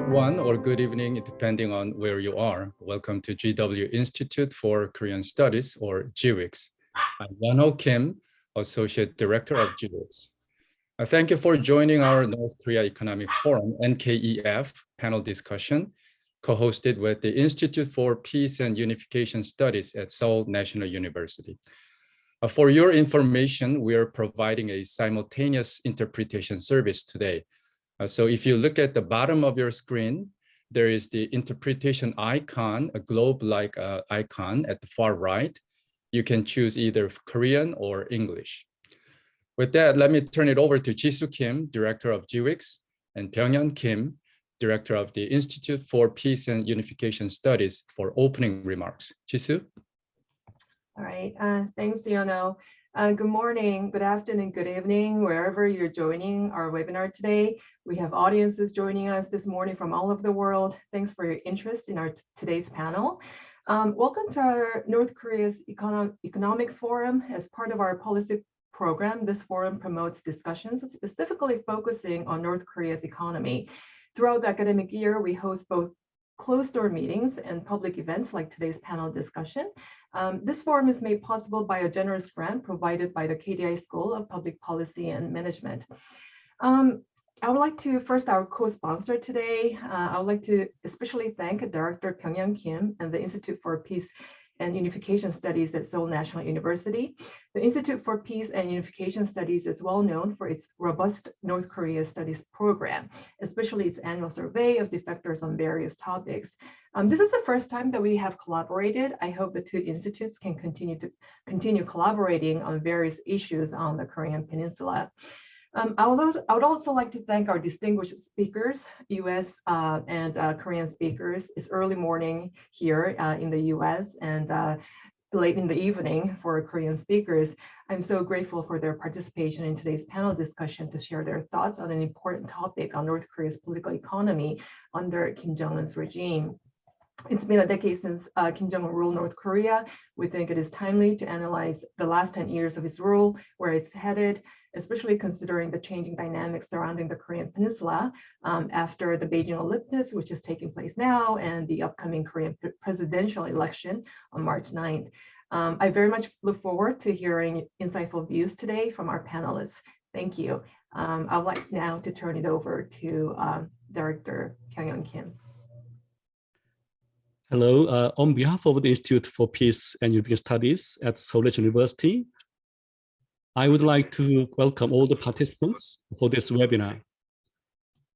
everyone, or good evening, depending on where you are. Welcome to GW Institute for Korean Studies, or GWIX. I'm Won-ho Kim, Associate Director of GWIX. Thank you for joining our North Korea Economic Forum, NKEF, panel discussion, co-hosted with the Institute for Peace and Unification Studies at Seoul National University. For your information, we are providing a simultaneous interpretation service today. So if you look at the bottom of your screen, there is the interpretation icon, a globe-like icon at the far right. You can choose either Korean or English. With that, let me turn it over to Jisoo Kim, Director of GWIX, and Byung-hyun Kim, Director of the Institute for Peace and Unification Studies, for opening remarks. Jisoo? All right, thanks, Yono. Good morning, good afternoon, good evening, wherever you're joining our webinar today. We have audiences joining us this morning from all over the world. Thanks for your interest in our today's panel. Welcome to our North Korea's Economic Forum. As part of our policy program, this forum promotes discussions specifically focusing on North Korea's economy. Throughout the academic year, we host both closed-door meetings and public events like today's panel discussion. This forum is made possible by a generous grant provided by the KDI School of Public Policy and Management. I would like to first, our co-sponsor today, I would like to especially thank Director Byung-hyun Kim and the Institute for Peace and Unification Studies at Seoul National University. The Institute for Peace and Unification Studies is well known for its robust North Korea studies program, especially its annual survey of defectors on various topics. This is the first time that we have collaborated. I hope the two institutes can continue collaborating on various issues on the Korean Peninsula. I would also like to thank our distinguished speakers, US and Korean speakers. It's early morning here in the US and late in the evening for Korean speakers. I'm so grateful for their participation in today's panel discussion to share their thoughts on an important topic on North Korea's political economy under Kim Jong-un's regime. It's been a decade since Kim Jong-un ruled North Korea. We think it is timely to analyze the last 10 years of his rule, where it's headed, especially considering the changing dynamics surrounding the Korean Peninsula after the Beijing Olympics, which is taking place now, and the upcoming Korean presidential election on March 9th. I very much look forward to hearing insightful views today from our panelists. Thank you. I would like now to turn it over to Director Byung-hyun Kim. Hello, on behalf of the Institute for Peace and Unification Studies at Seoul National University, I would like to welcome all the participants for this webinar.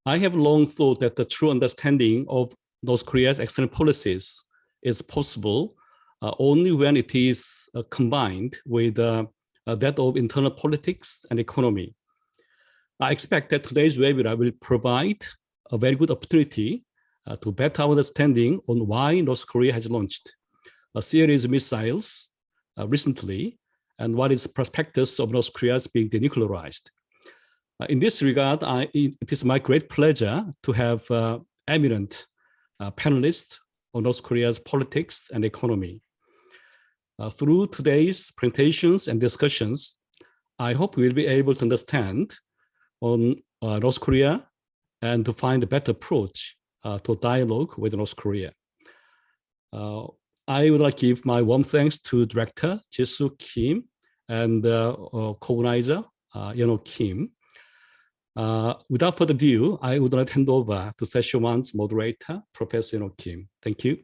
I have long thought that the true understanding of North Korea's external policies is possible only when it is combined with that of internal politics and economy. I expect that today's webinar will provide a very good opportunity to better understanding on why North Korea has launched a series of missiles recently and what is prospectus of North Korea being denuclearized. In this regard, it is my great pleasure to have eminent panelists on North Korea's politics and economy. Through today's presentations and discussions, I hope we will be able to understand on North Korea and to find a better approach to dialogue with North Korea. I would like to give my warm thanks to Director Jisoo Kim and co-organizer Yeon-ho Kim. Without further ado, I would like to hand over to session one's moderator, Professor Yeon-ho Kim. Thank you.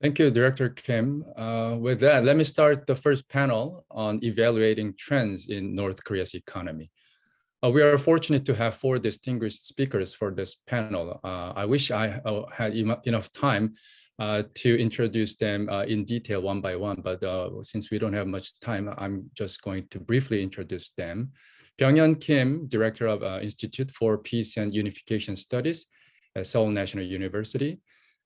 Thank you, Director Kim. With that, let me start the first panel on evaluating trends in North Korea's economy. We are fortunate to have 4 distinguished speakers for this panel. I wish I had enough time to introduce them in detail one by one, but since we don't have much time, I'm just going to briefly introduce them. Byung-hyun Kim, Director of Institute for Peace and Unification Studies at Seoul National University.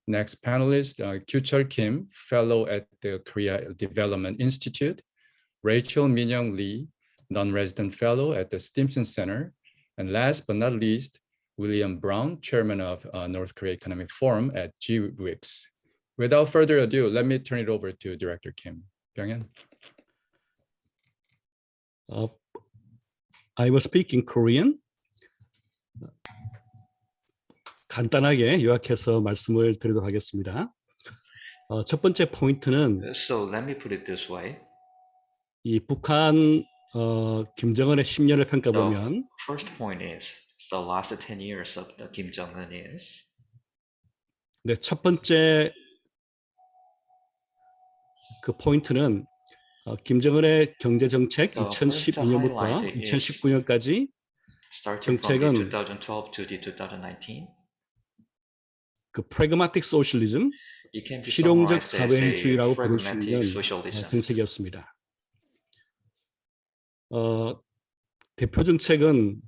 Next panelist, Kyu-chul Kim, Fellow at the Korea Development Institute. Rachel Min-young Lee, non-resident fellow at the Stimson Center. And last but not least, William Brown, chairman of North Korea Economic Forum at GWIX. Without further ado, let me turn it over to Director Kim. Byung-hyun. I will speak in Korean. 간단하게 요약해서 말씀을 드리도록 하겠습니다. 첫 번째 포인트는 So let me put it this way. 이 북한 김정은의 10년을 평가 The 보면 first point is the last 10 years of the Kim Jong-un is. 네, 첫 번째 그 포인트는 김정은의 경제 정책 The first 2012년부터 highlight is 2019년까지 starting from the 정책은 2012 to the 2019. 그 pragmatic socialism, It can be 실용적 summarized as a 사회주의라고 부를 수 있는 pragmatic socialism. 정책이었습니다. 대표 정책은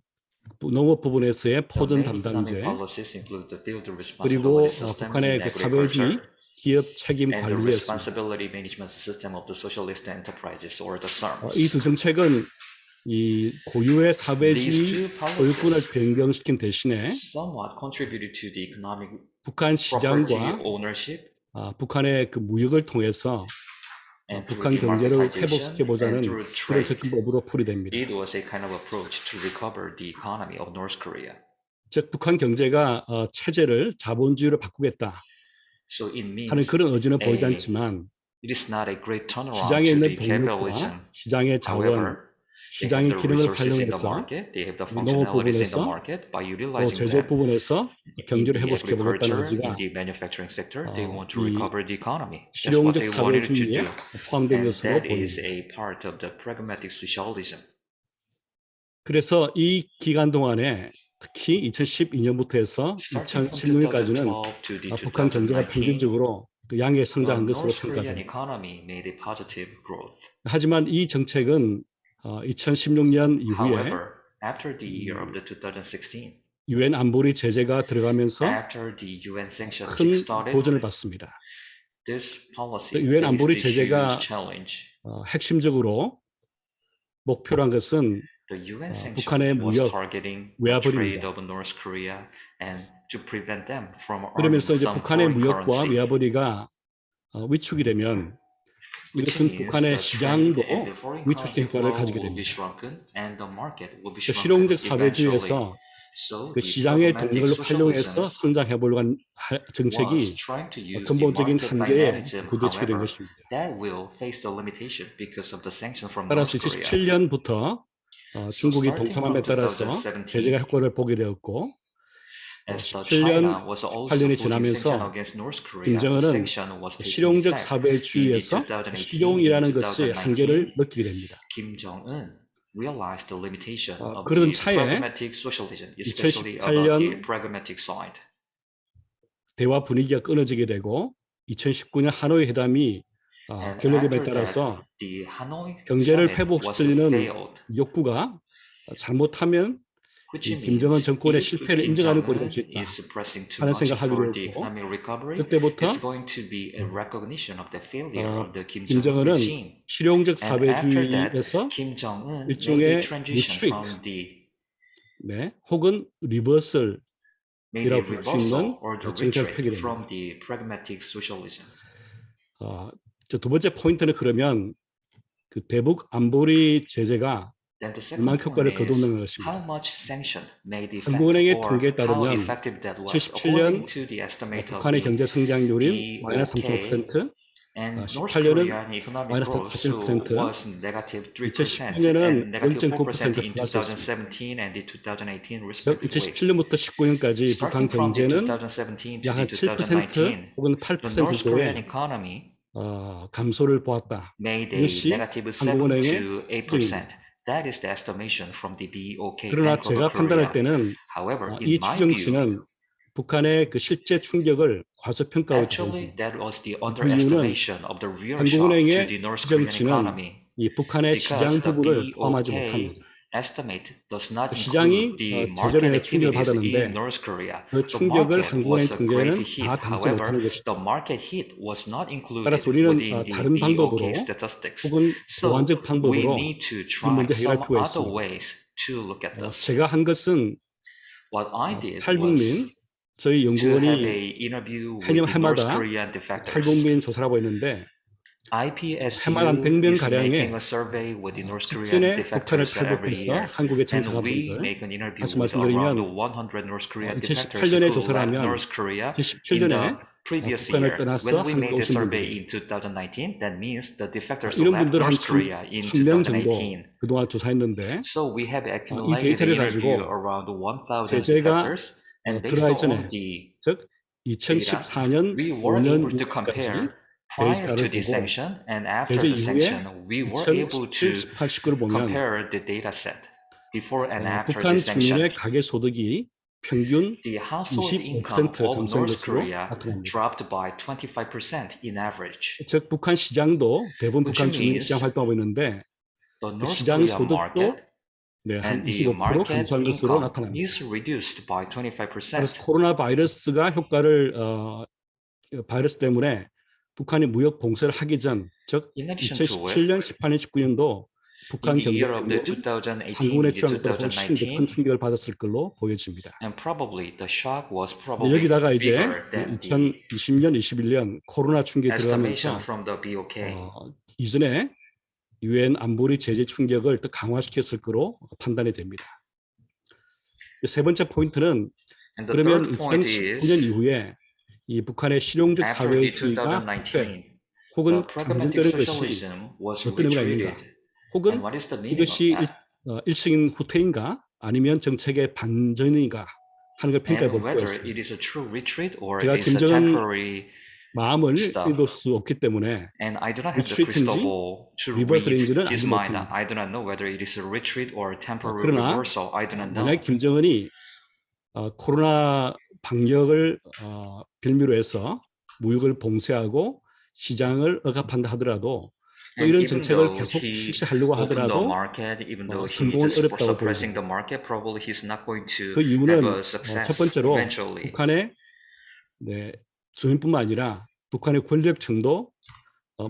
농업 부분에서의 The 포전 main economic 담당제, policies include the field 그리고 responsibility system 북한의 in 그 agriculture 사회주의 기업 책임 and the 관리였습니다. responsibility management system of the socialist enterprises or the SARMs. 이 두 정책은 이 고유의 사회주의 교육권을 변경시킨 대신에 somewhat contributed to the economic 북한 property 시장과 ownership 북한의 그 무역을 통해서 and 북한 through 경제를 democratization 회복시켜 and 보자는 through 그런 trade. 접근법으로 풀이됩니다. It was a kind of approach to recover the economy of North Korea. 즉 북한 경제가 체제를 자본주의로 바꾸겠다 So it means 하는 그런 의지는 보이지 A, 않지만 it is not a great turnaround 시장에 to 있는 the capitalism. 동력과 시장의 자원, However, they have 시장의 the 기능을 resources in the 활용해서 market, they have the 농업 functionalities in the 부분에서 market. By 또 utilizing 제조업 them 부분에서 in 경제를 the 회복시켜 보겠다는 agriculture, 의지가 in the manufacturing sector, they want to 이 recover the economy. That's what 실용적 they wanted to 사회주의에 do. 포함된 And 것으로 that is 보입니다. a part of the pragmatic socialism. 그래서 이 기간 동안에 특히 2012년부터 해서 Starting from 2016년까지는 2012 to the 북한 경제가 2019, 평균적으로 그 양의 the 성장한 것으로 North Korean 평가됩니다. economy made a positive growth. 하지만 이 정책은 2016년 이후에 However, after the year of the 2016, 유엔 안보리 제재가 들어가면서 after the UN sanction 큰 kick-started, 도전을 받습니다. this policy 유엔 faced 안보리 a 제재가 huge challenge. 핵심적으로 목표로 한 것은 The UN 북한의 sanction was 무역, targeting the 외화벌입니다. trade of North Korea and to prevent them from earning 그러면서 이제 some 북한의 foreign 무역과 currency. 외화벌이가 위축이 되면 Which 이것은 means 북한의 the trade 시장도 and the foreign 위축된 currency 효과를 flow 가지게 will be 됩니다. shrunken and the market will be 그 shrunken 실용적 eventually. 사회주의에서 So 그 the 시장의 pragmatic 동력을 socialism 활용해서 성장해 보려고 한 was 정책이 trying to use the 근본적인 market 한계에 dynamism. 부딪히게 된 However, 것입니다. that will face the limitation because of the sanction from 따라서 North Korea. 2017년부터 중국이 starting 동참함에 from 따라서 2017, 제재가 효과를 보게 되었고 as the 17년 China was also 8년이 putting sanction 지나면서 against North Korea, 김정은은 sanction was taking 실용적 effect. 사회주의에서 In the 2018, 실용이라는 in 것의 2019, 한계를 느끼게 됩니다. Kim Jong-un realized the limitation of 그러던 the 차에 pragmatic socialism, especially about the 2018년 pragmatic side. 대화 분위기가 끊어지게 되고 2019년 하노이 회담이 And 결렬됨에 after 따라서 that, the Hanoi 경제를 summit was 회복시키려는 failed, 욕구가 잘못하면 which 이 김정은 means 정권의 if 실패를 Kim 인정하는 꼴이 될 Jong-un 수 있다 is pressing too 하는 much 생각을 하게 for the 되었고 economic recovery, 그때부터 it's going to be a recognition of the failure of the Kim Jong-un 김정은은 regime. 실용적 And after that, 사회주의에서 Kim Jong-un made a 일종의 transition retreat, from the 혹은 리버설이라고 made a 부를 수 있는 reversal or the 정책을 retreat 펴게 from 됩니다. the pragmatic socialism. 두 번째 포인트는 그러면 그 대북 안보리 제재가 Then the second 얼마나 효과를 point is 거두는 how 것입니다. much sanction made effect 한국은행의 or 통계에 how 따르면 effective that was. 77년 According to the estimate of 북한의 the 경제 성장률인 마이너스 BOK 3.5%, and North 18년은 Korean economic 마이너스 growth so 40%, was negative 3% 2019년은 and negative 4% 0.9% in 플러스였습니다. 2017 and the 2018 즉 respectively. 2017년부터 19년까지 북한 Starting from the 경제는 2017 to 약 한 the 7% 2019, 혹은 the North Korean 8% 정도의 economy 감소를 보았다. made a 이것이 negative 7 한국은행의 to 8%. 추정입니다. That is the estimation from the BOK 그러나 Bank of 제가 판단할 Korea. 때는 However, 이 in my view, 추정치는 북한의 그 실제 충격을 과소평가하고 actually 있다. that was the 그 이유는 underestimation of the real shock to 한국은행의 the North Korean 추정치는 economy 이 북한의 시장 because the 부분을 포함하지 못합니다. BOK estimate does not 시장이 include the 제재로 market 인해 충격을 activities in 받았는데 North Korea. 그 The 충격을 market 한국은행 was a great 통계에는 hit. 다 담지 However, 못하는 것입니다. the market hit was not included 따라서 우리는 within the 다른 방법으로 BOK statistics. 혹은 So 보완적 we 방법으로 need to 이 try 문제 해결할 some 필요가 other 있습니다. ways to look at this. 제가 한 것은 What I did 탈북민, was 저희 to have 연구원이 a interview with 해년 the North 해마다 Korean defectors. 탈북민 조사를 하고 있는데 해마다 IPSU 100명 is 가량의 making a survey with the North Korean 직전에 북한을 defectors every 탈북해서 year, 한국에 and 정착한 we 분들, make an interview 다시 with around 말씀드리면 100 North Korean defectors 2018년에 who 조사를 left 하면 North Korea in 2017년에 the previous 북한을 year. 떠나서 When we 한국에 made the 오신 survey 분들이 in 2019, that means the defectors 이런 left 분들 한 North Korea in 1000명 정도 2018. 그동안 조사했는데 So we have 이 accumulated the 데이터를 interview 가지고 around 1,000 제가 defectors, and based 들어가기 on 전에 the 즉 data, 2014년 we were 5년 able to 6월까지 compare prior to 데이터를 the 보고 sanction and after 제재 the 이후에 sanction. We were able 2017, to 18, 19를 보면 compare the data set before and after the 북한 sanction. 주민의 가계 소득이 평균 The household income 25% of 감소한 North 것으로 Korea 나타납니다. dropped by 25% in average, 즉 북한 시장도 대부분 which 북한 주민이 means 시장 활동하고 있는데 the 그 North 시장 Korea 소득도 market 한 and the 25% market 감소한 것으로 income 나타납니다. is reduced by 그래서 25%. 코로나 바이러스가 효과를 바이러스 때문에 북한이 무역 봉쇄를 하기 전, 즉 In addition to it, 2017년, 18년, 19년도 in 북한 the 경제 year of the 규모는 2018 한국은행 and the 출항보다 훨씬 더 큰 2019, 충격을 받았을 걸로 보여집니다. and probably the shock was 근데 probably 여기다가 이제 bigger than the 2020년, 21년 코로나 충격이 estimation 들어가면서 from the BOK. 이전에 유엔 안보리 제재 충격을 더 강화시켰을 거로 판단이 됩니다. 세 번째 포인트는 And the 그러면 third point 2019년 is, 이후에 이 북한의 실용적 after the 사회주의가 확대 2019, the 혹은 pragmatic 강조되는 것이 socialism was 어떤 의미가 있는가? retreated. And 혹은 what is the meaning of 이것이 that? 일sig인 후퇴인가 아니면 정책의 반전인가 하는 걸 평가해 볼 And 필요가 whether 있습니다. it is a true retreat or 제가 it's a 김정은 temporary 마음을 stuff. 읽을 수 없기 때문에 And I do not have the crystal 리트리트인지 ball to 리버설인지는 read his 알지 mind. 못합니다. I do not know whether it is a retreat or a temporary 그러나 reversal. I do not know. 만약 김정은이 코로나 방역을 빌미로 해서 무역을 봉쇄하고 시장을 억압한다 하더라도 또 And 이런 even 정책을 though 계속 he 실시하려고 opened the 하더라도 market, even though he 성공은 is 어렵다고 suppressing the 보입니다. market, probably he's not going to 그 have 이유는 a 첫 success 번째로 eventually. 북한의 주민뿐만 아니라 북한의 권력층도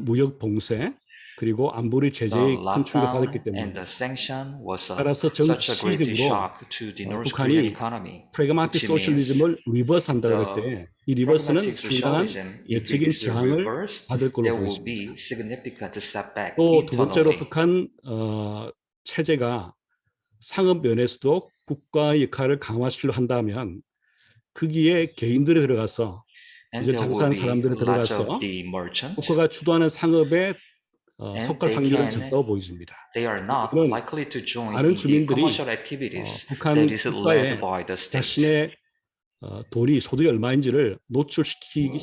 무역 봉쇄 그리고 안보리 The 제재에 큰 충격을 받았기 lockdown and 때문에 the sanction was 따라서 such a great 정치적으로 shock to the North Korean 북한이 economy, 프래그마틱 which means 소셜리즘을 리버스한다 그럴 the 때 이 리버스는 pragmatic 상당한 socialism, if it 외적인 is 저항을 reversed, 받을 걸로 there will 보여집니다. be significant setback 또 두 번째로 internally. 북한 체제가 상업 면에서도 국가의 역할을 강화시키려 한다면 거기에 개인들이 들어가서 And 이제 there will 장사하는 be 사람들이 lots 들어가서 of the merchant, 국가가 주도하는 상업에 and 속할 확률은 적다고 보여집니다. they are not 이건 likely to join 많은 in the 주민들이 commercial activities 북한 that is led 국가에 by the state. 자신의 돈이 소득이 얼마인지를 노출시키고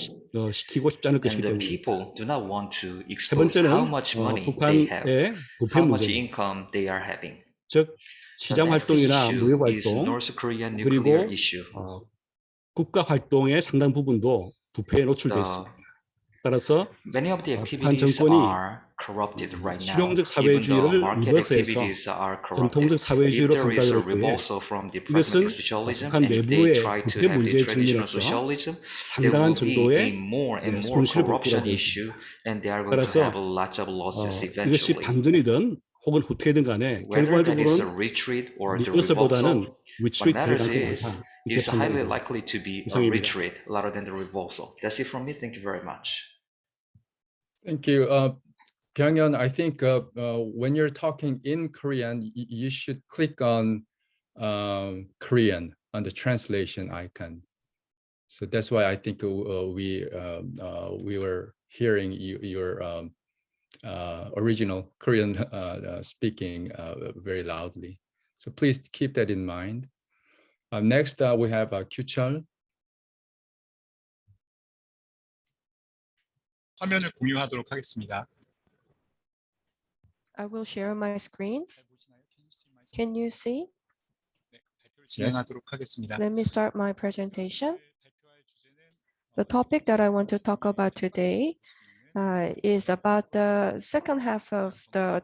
싶지 않을 And 것이기 the 때문에 people do not want to 세 expose how 번째는 much money they have, 북한의 부패 how much 문제입니다. income they are having. 즉 The 시장 next 활동이나 issue 무역 is 활동 North Korean nuclear 그리고 issue. 국가 활동의 상당 부분도 부패에 노출되어 있습니다. 따라서 Many of the 북한 activities 정권이 are corrupted right now. 실용적 Even the 사회주의를 market 리버스해서 activities are corrupted. 전통적 If 사회주의로 there 간다 is a 그럴 때에 reversal from the 이것은 pragmatic socialism 북한 and if they 내부의 try to 부패 have the 문제의 traditional 측면에서 socialism, there 상당한 will be a 정도의 more and more 손실을 볼 corruption 거라고 issue, 보입니다. and they are going to 따라서 have lots of losses 이것이 eventually. 반전이든 혹은 후퇴든 간에 Whether that is a 결과적으로는 retreat or the 리버스보다는 reversal, what 위트리트 될 matters 가능성이 is 많다. it 이렇게 is highly 판단됩니다. likely to be a 이상입니다. retreat rather than the reversal. That's it from me. Thank you very much. Thank you. Kyunghyun, I think when you're talking in Korean, you should click on Korean on the translation icon. So that's why I think we were hearing your original Korean speaking very loudly. So please keep that in mind. Next, we have Kyuchul. 화면을 공유하도록 하겠습니다. I will share my screen. Can you see? 진행하도록 하겠습니다. Let me start my presentation. The topic that I want to talk about today is about the second half of the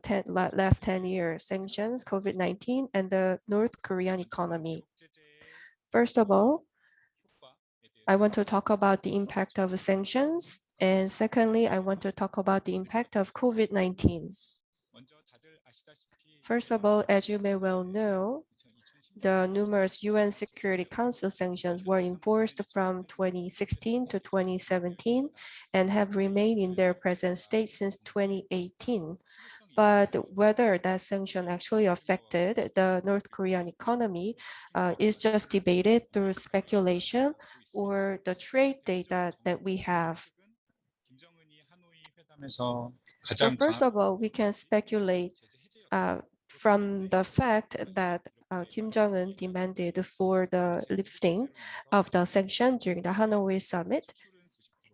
last 10 years, sanctions, COVID-19, and the North Korean economy. First of all, I want to talk about the impact of sanctions. And secondly, I want to talk about the impact of COVID-19. First of all, as you may well know, the numerous UN Security Council sanctions were enforced from 2016 to 2017 and have remained in their present state since 2018. But whether that sanction actually affected the North Korean economy is just debated through speculation or the trade data that we have. 회담에서 So 가장 first of all, we can speculate from the fact that Kim Jong-un demanded for the lifting of the sanction during the Hanoi summit.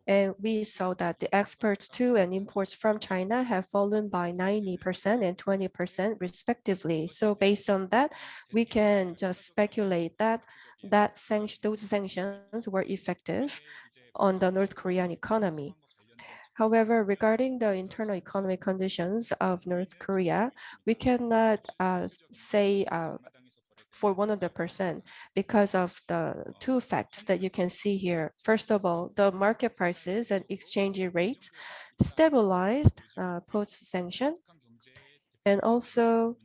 And we saw that the exports to and imports from China have fallen by 90% and 20% respectively. So based on that, we can just speculate that those sanctions were effective on the North Korean economy. However, regarding the internal economic conditions of North Korea, we cannot say for 100% because of the two facts that you can see here. First of all, the market prices and exchange rates stabilized post-sanction. And also,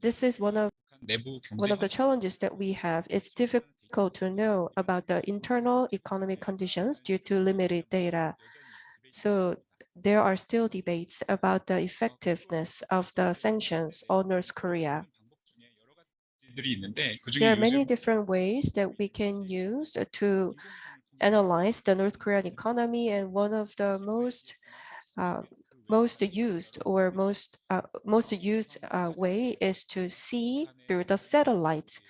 this is one of the challenges that we have. It's difficult to know about the internal economic conditions due to limited data. So there are still debates about the effectiveness of the sanctions on North Korea. There are many different ways that we can use to analyze the North Korean economy, and one of the most used way is to see through the satellites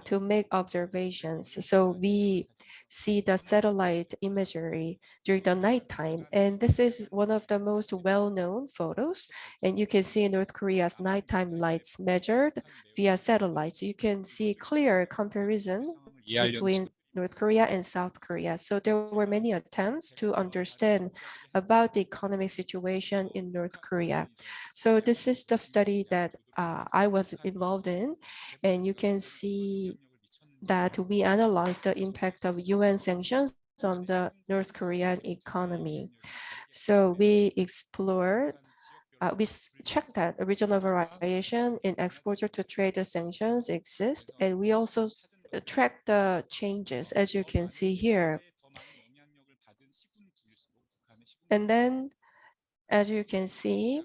to make observations. So we see the satellite imagery during the nighttime, and this is one of the most well-known photos. And you can see North Korea's nighttime lights measured via satellites. You can see clear comparison between North Korea and South Korea. So there were many attempts to understand about the economic situation in North Korea. So this is the study that I was involved in, and you can see that we analyzed the impact of UN sanctions on the North Korean economy. So we explored we checked that a regional variation in exposure to trade sanctions exist, and we also track the changes, as you can see here. And then, as you can see,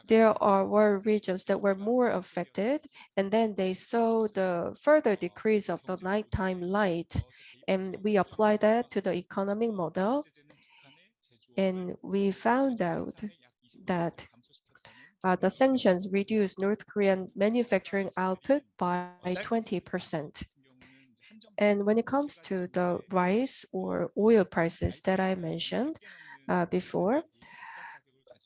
there were regions that were more affected, and then they saw the further decrease of the nighttime light, and we applied that to the economic model, and we found out that the sanctions reduced North Korean manufacturing output by 20%. And when it comes to the rice or oil prices that I mentioned before,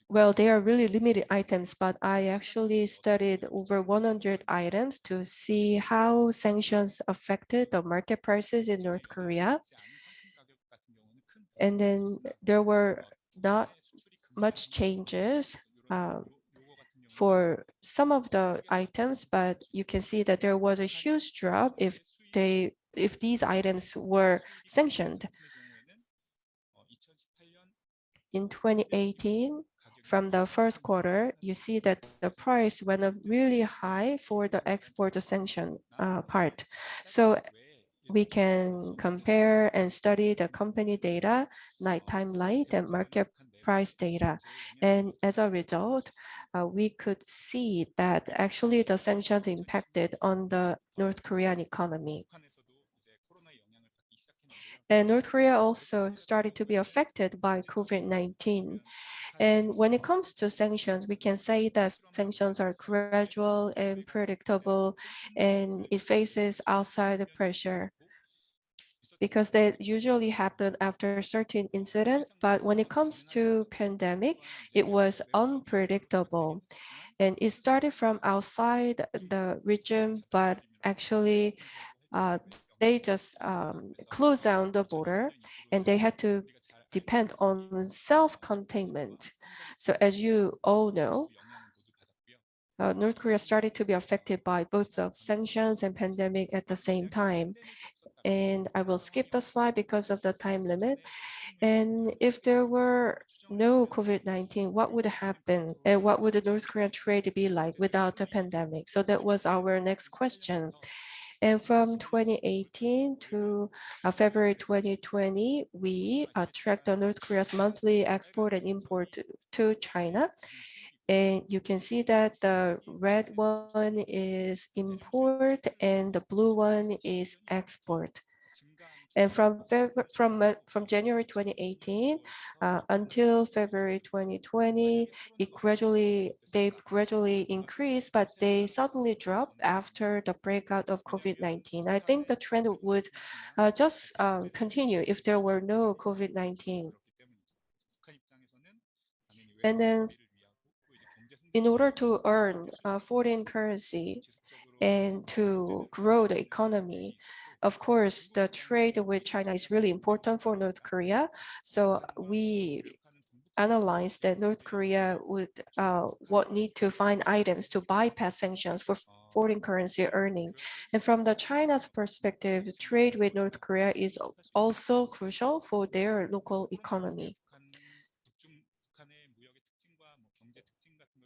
well, they are really limited items, but I actually studied over 100 items to see how sanctions affected the market prices in North Korea. And then there were not much changes for some of the items, but you can see that there was a huge drop if these items were sanctioned. In 2018, from the first quarter, you see that the price went up really high for the export sanction part. So we can compare and study the company data, nighttime light, and market price data. And as a result, we could see that actually the sanctions impacted on the North Korean economy. And North Korea also started to be affected by COVID-19. And when it comes to sanctions, we can say that sanctions are gradual and predictable, and it faces outside pressure because they usually happen after a certain incident. But when it comes to pandemic, it was unpredictable. And it started from outside the region, but actually they just closed down the border, and they had to depend on self-containment. So as you all know, North Korea started to be affected by both the sanctions and pandemic at the same time. And I will skip the slide because of the time limit. And if there were no COVID-19, what would happen? And what would the North Korean trade be like without the pandemic? So that was our next question. And from 2018 to February 2020, we tracked the North Korea's monthly export and import to China. And you can see that the red one is import and the blue one is export. And from January 2018 until February 2020, they gradually increased, but they suddenly dropped after the breakout of COVID-19. I think the trend would just continue if there were no COVID-19. And then in order to earn foreign currency and to grow the economy, of course, the trade with China is really important for North Korea. So we analyzed that North Korea would need to find items to bypass sanctions for foreign currency earning. And from the China's perspective, trade with North Korea is also crucial for their local economy.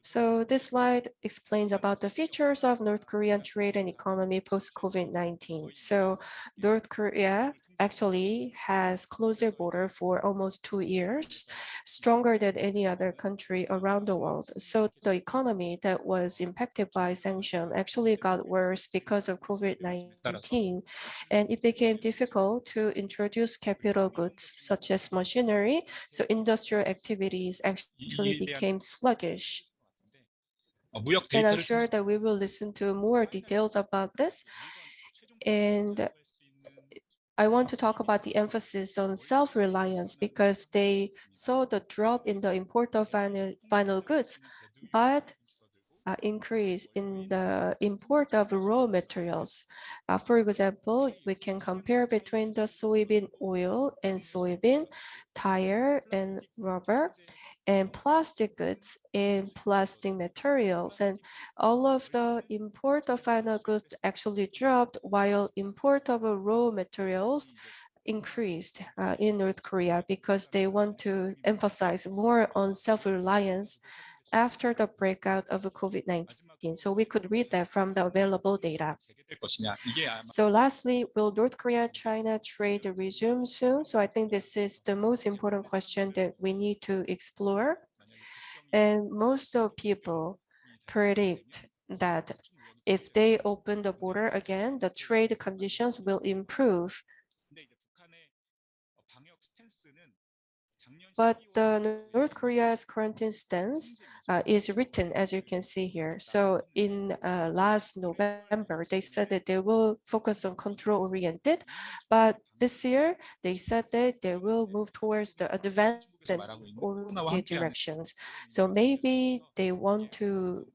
So this slide explains about the features of North Korean trade and economy post-COVID-19. So North Korea actually has closed their border for almost 2 years, stronger than any other country around the world. So the economy that was impacted by sanction actually got worse because of COVID-19, and it became difficult to introduce capital goods such as machinery. So industrial activities actually became sluggish. And I'm sure that we will listen to more details about this. And I want to talk about the emphasis on self-reliance because they saw the drop in the import of final goods, but increase in the import of raw materials. For example, we can compare between the soybean oil and soybean, tire and rubber, and plastic goods and plastic materials. And all of the import of final goods actually dropped while import of raw materials increased in North Korea because they want to emphasize more on self-reliance after the breakout of COVID-19. So we could read that from the available data. So lastly, will North Korea, China trade resume soon? So I think this is the most important question that we need to explore. And most of people predict that if they open the border again, the trade conditions will improve. But the North Korea's quarantine stance is written, as you can see here. So in last November, they said that they will focus on control-oriented, but this year they said that they will move towards the advancement-oriented directions. So maybe they want to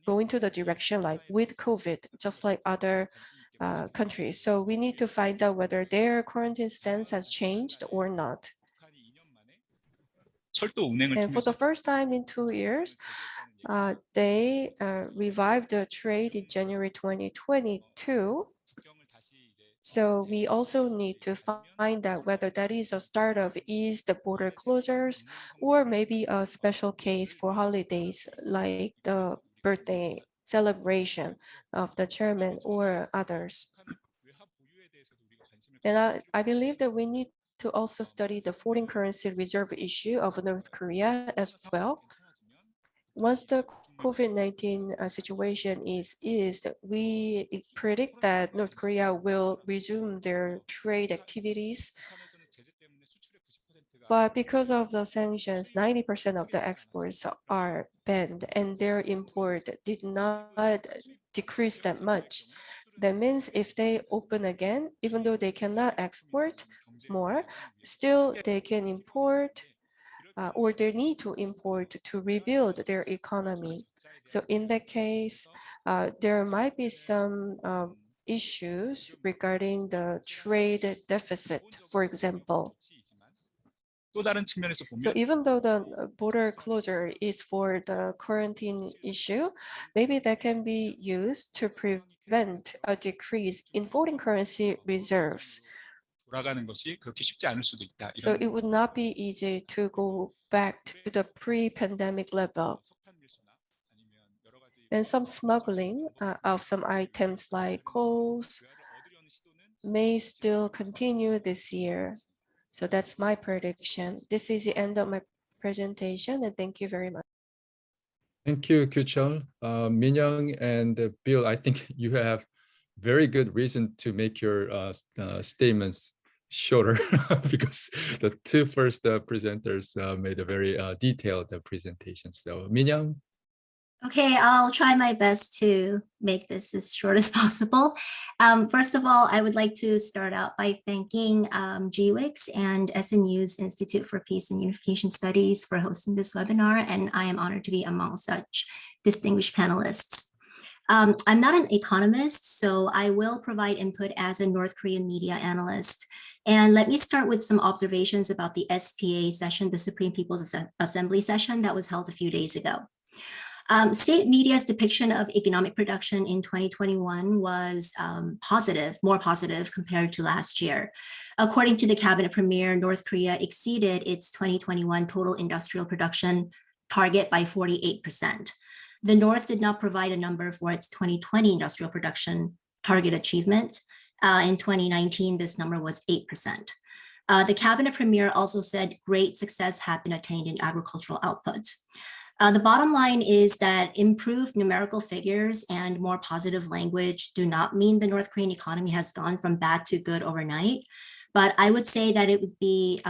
go into the direction like with COVID, just like other countries. So we need to find out whether their quarantine stance has changed or not. And for the first time in 2 years, they revived the trade in January 2022. So we also need to find out whether that is a start of eased border closures or maybe a special case for holidays like the birthday celebration of the chairman or others. And I believe that we need to also study the foreign currency reserve issue of North Korea as well. Once the COVID-19 situation is eased, we predict that North Korea will resume their trade activities. But because of the sanctions, 90% of the exports are banned and their import did not decrease that much. That means if they open again, even though they cannot export more, still they can import or they need to import to rebuild their economy. So in that case, there might be some issues regarding the trade deficit, for example. So even though the border closure is for the quarantine issue, maybe that can be used to prevent a decrease in foreign currency reserves. 돌아가는 것이 그렇게 쉽지 않을 수도 있다. So it would not be easy to go back to the pre-pandemic level. 석탄 밀수나 아니면 여러 가지 And some smuggling of some items like coals 대화를 얻으려는 시도는 may still continue this year. So that's my prediction. This is the end of my presentation, and thank you very much. Thank you, Kyuchol. Minyoung and Bill, I think you have very good reason to make your statements shorter because the two first presenters made a very detailed presentation. So Minyoung. Okay, I'll try my best to make this as short as possible. First of all, I would like to start out by thanking GWIX and SNU's Institute for Peace and Unification Studies for hosting this webinar, and I am honored to be among such distinguished panelists. I'm not an economist, so I will provide input as a North Korean media analyst. And let me start with some observations about the SPA session, the Supreme People's Assembly session that was held a few days ago. State media's depiction of economic production in 2021 was positive, more positive compared to last year. According to the cabinet premier, North Korea exceeded its 2021 total industrial production target by 48%. The North did not provide a number for its 2020 industrial production target achievement. In 2019, this number was 8%. The cabinet premier also said great success had been attained in agricultural output. The bottom line is that improved numerical figures and more positive language do not mean the North Korean economy has gone from bad to good overnight. But I would say that it would be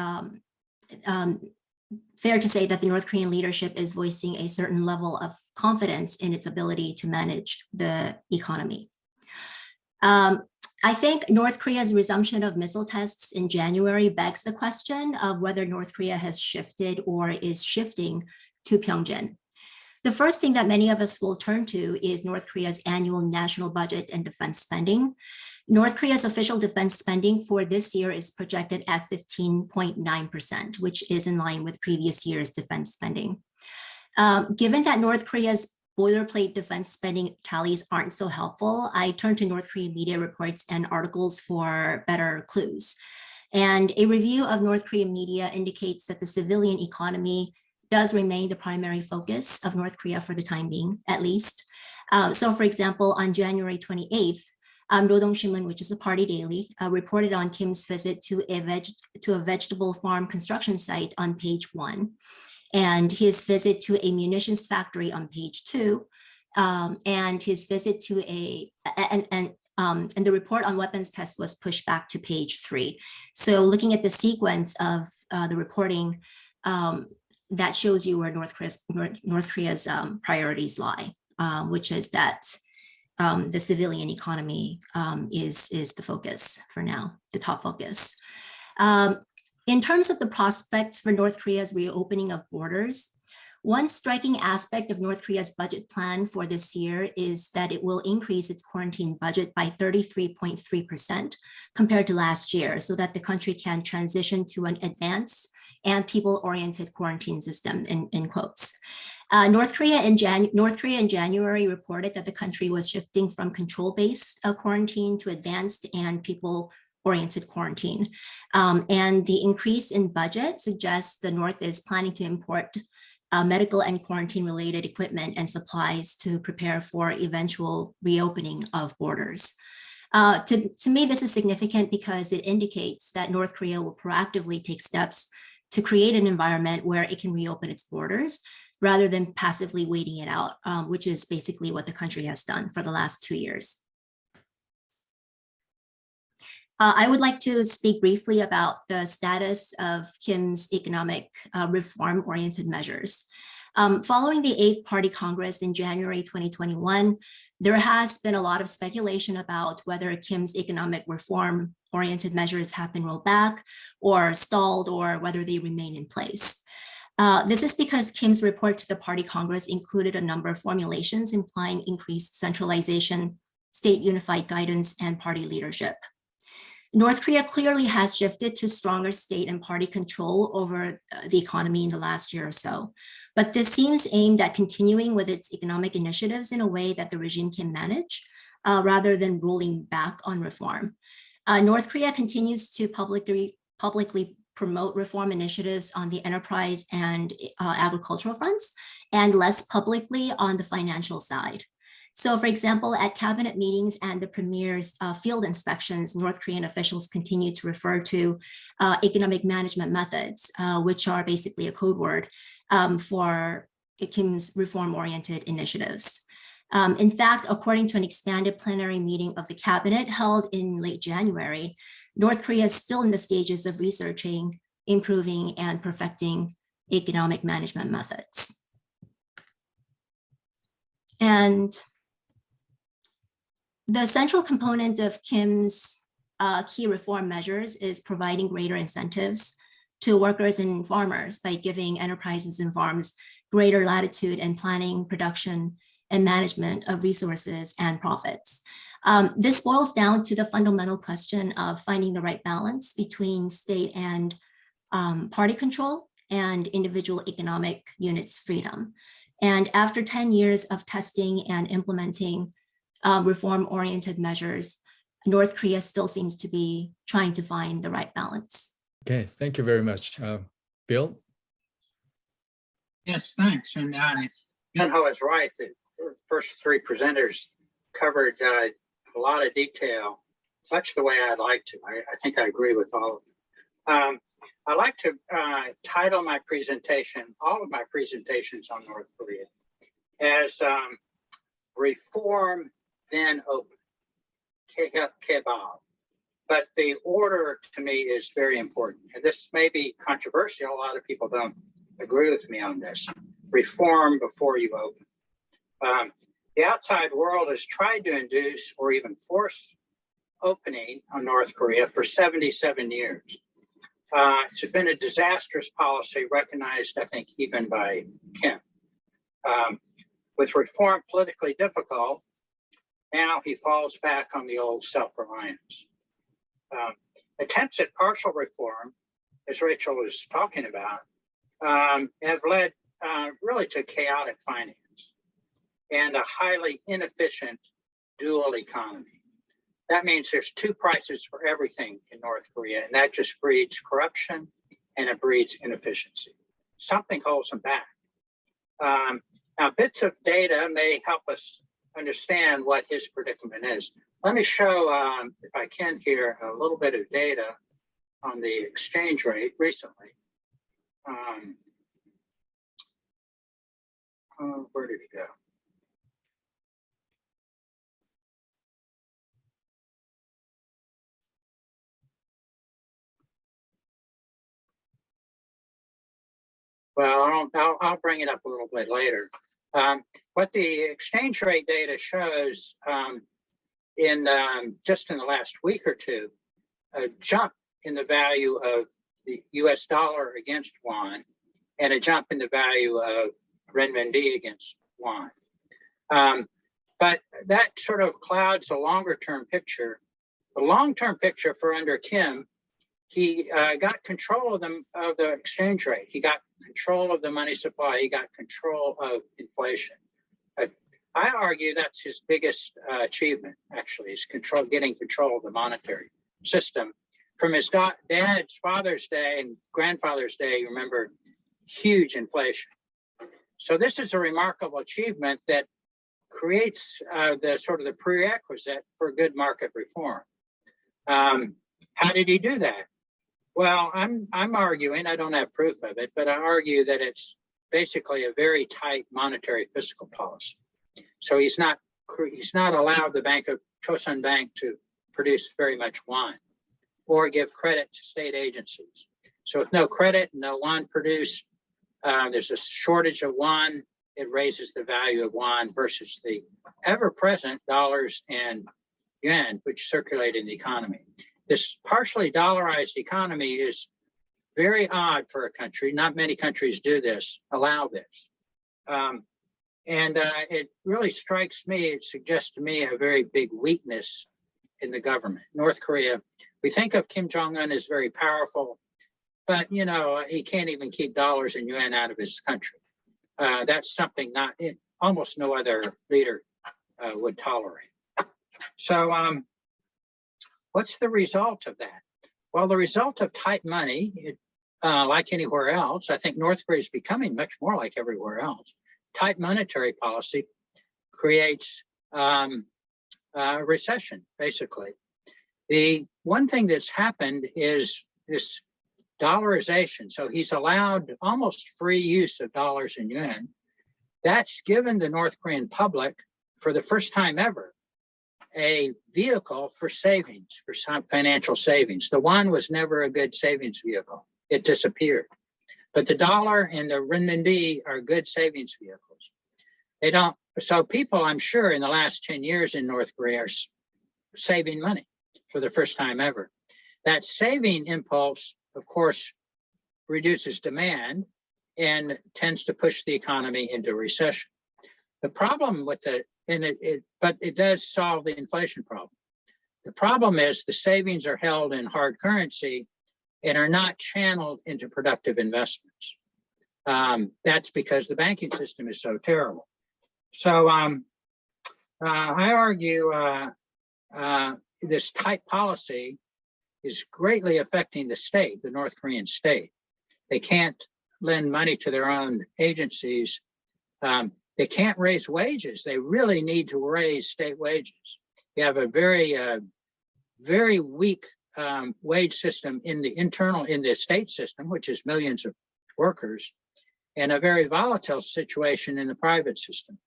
fair to say that the North Korean leadership is voicing a certain level of confidence in its ability to manage the economy. I think North Korea's resumption of missile tests in January begs the question of whether North Korea has shifted or is shifting to Pyeongchang. The first thing that many of us will turn to is North Korea's annual national budget and defense spending. North Korea's official defense spending for this year is projected at 15.9%, which is in line with previous year's defense spending. Given that North Korea's boilerplate defense spending tallies aren't so helpful, I turn to North Korean media reports and articles for better clues. And a review of North Korean media indicates that the civilian economy does remain the primary focus of North Korea for the time being, at least. So for example, on January 28th, Rodong Sinmun, which is a party daily, reported on Kim's visit to a vegetable farm construction site on page 1, and his visit to a munitions factory on page 2, and his visit to and the report on weapons tests was pushed back to page 3. So looking at the sequence of the reporting, that shows you where North Korea's priorities lie, which is that the civilian economy is the focus for now, the top focus. In terms of the prospects for North Korea's reopening of borders, one striking aspect of North Korea's budget plan for this year is that it will increase its quarantine budget by 33.3% compared to last year, so that the country can transition to an advanced and people-oriented quarantine system, in quotes. North Korea in January reported that the country was shifting from control-based quarantine to advanced and people-oriented quarantine. And the increase in budget suggests the North is planning to import medical and quarantine-related equipment and supplies to prepare for eventual reopening of borders. To me, this is significant because it indicates that North Korea will proactively take steps to create an environment where it can reopen its borders rather than passively waiting it out, which is basically what the country has done for the last 2 years. I would like to speak briefly about the status of Kim's economic reform-oriented measures. Following the 8th Party Congress in January 2021, there has been a lot of speculation about whether Kim's economic reform-oriented measures have been rolled back or stalled, or whether they remain in place. This is because Kim's report to the Party Congress included a number of formulations implying increased centralization, state unified guidance, and party leadership. North Korea clearly has shifted to stronger state and party control over the economy in the last year or so. But this seems aimed at continuing with its economic initiatives in a way that the regime can manage, rather than rolling back on reform. North Korea continues to publicly promote reform initiatives on the enterprise and agricultural fronts, and less publicly on the financial side. So for example, at cabinet meetings and the premier's field inspections, North Korean officials continue to refer to economic management methods, which are basically a code word for Kim's reform-oriented initiatives. In fact, according to an expanded plenary meeting of the cabinet held in late January, North Korea is still in the stages of researching, improving, and perfecting economic management methods. And the central component of Kim's key reform measures is providing greater incentives to workers and farmers by giving enterprises and farms greater latitude in planning, production, and management of resources and profits. This boils down to the fundamental question of finding the right balance between state and party control and individual economic units' freedom. And after 10 years of testing and implementing reform-oriented measures, North Korea still seems to be trying to find the right balance. Okay, thank you very much. Bill? Yes, thanks. And Yunho is right. The first three presenters covered a lot of detail, such the way I'd like to. I think I agree with all of them. I'd like to title my presentation, all of my presentations on North Korea, as Reform Then Open, Kebab. But the order to me is very important. And this may be controversial. A lot of people don't agree with me on this. Reform before you open. The outside world has tried to induce or even force opening on North Korea for 77 years. It's been a disastrous policy recognized, I think, even by Kim. With reform politically difficult, now he falls back on the old self-reliance. Attempts at partial reform, as Rachel was talking about, have led really to chaotic finance and a highly inefficient dual economy. That means there's two prices for everything in North Korea, and that just breeds corruption and it breeds inefficiency. Something holds them back. Now, bits of data may help us understand what his predicament is. Let me show, if I can here, a little bit of data on the exchange rate recently. Where did he go? Well, I'll bring it up a little bit later. What the exchange rate data shows just in the last week or two, a jump in the value of the US dollar against won and a jump in the value of renminbi against won. But that sort of clouds a longer term picture. The long-term picture for under Kim, he got control of the exchange rate. He got control of the money supply. He got control of inflation. I argue that's his biggest achievement, actually, is getting control of the monetary system. From his dad's father's day and grandfather's day, you remember, huge inflation. So this is a remarkable achievement that creates the prerequisite for good market reform. How did he do that? Well, I'm arguing, I don't have proof of it, but I argue that it's basically a very tight monetary fiscal policy. So he's not allowed the Bank of Chosun Bank to produce very much won or give credit to state agencies. So with no credit, no won produced, there's a shortage of won. It raises the value of won versus the ever-present dollars and yuan, which circulate in the economy. This partially dollarized economy is very odd for a country. Not many countries do this, allow this. It really strikes me, it suggests to me a very big weakness in the government. North Korea, we think of Kim Jong-un as very powerful, but he can't even keep dollars and yuan out of his country. That's something almost no other leader would tolerate. So What's the result of that? Well, the result of tight money, like anywhere else, I think North Korea is becoming much more like everywhere else. Tight monetary policy creates recession, basically. The one thing that's happened is this dollarization. So he's allowed almost free use of dollars and yuan. That's given the North Korean public, for the first time ever, a vehicle for savings, for some financial savings. The won was never a good savings vehicle. It disappeared. But the dollar and the renminbi are good savings vehicles. They don't, so people, I'm sure, in the last 10 years in North Korea are saving money for the first time ever. That saving impulse, of course, reduces demand and tends to push the economy into recession. The problem with it, but it does solve the inflation problem. The problem is the savings are held in hard currency and are not channeled into productive investments. That's because the banking system is so terrible. So I argue this tight policy is greatly affecting the state, the North Korean state. They can't lend money to their own agencies. They can't raise wages. They really need to raise state wages. You have a very weak wage system in the state system, which is millions of workers, and a very volatile situation in the private system.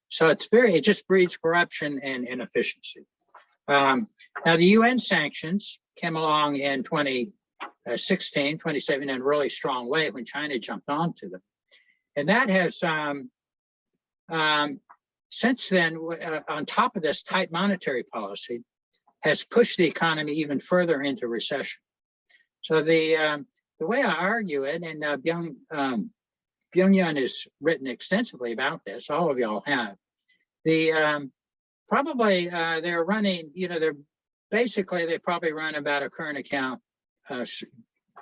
So it just breeds corruption and inefficiency. Now the UN sanctions came along in 2016, 2017 in a really strong way when China jumped onto them. And that has, since then, on top of this tight monetary policy, has pushed the economy even further into recession. So the way I argue it, and Byung-Yun has written extensively about this, all of y'all have, probably they're running, they probably run about a current account,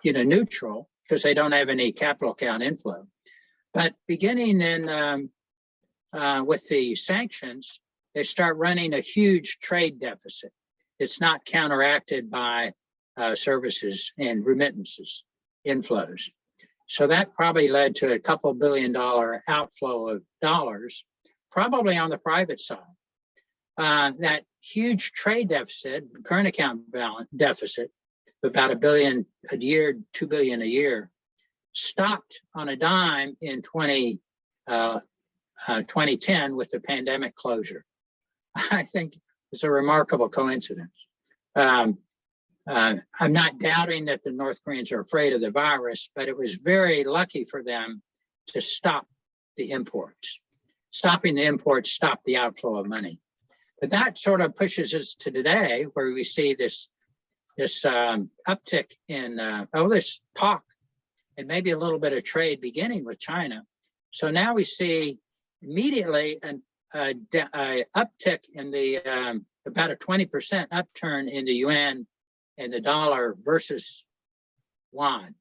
neutral, because they don't have any capital account inflow. But beginning in with the sanctions, they start running a huge trade deficit. It's not counteracted by services and remittances inflows. So that probably led to a couple $2 billion outflow of dollars, probably on the private side. That huge trade deficit, current account balance deficit, about $1 billion a year, $2 billion a year, stopped on a dime in 2010 with the pandemic closure. I think it's a remarkable coincidence. I'm not doubting that the North Koreans are afraid of the virus, but it was very lucky for them to stop the imports. Stopping the imports stopped the outflow of money. But that sort of pushes us to today, where we see this uptick in this talk and maybe a little bit of trade beginning with China. So now we see immediately an uptick in the about a 20% upturn in the yuan and the dollar versus won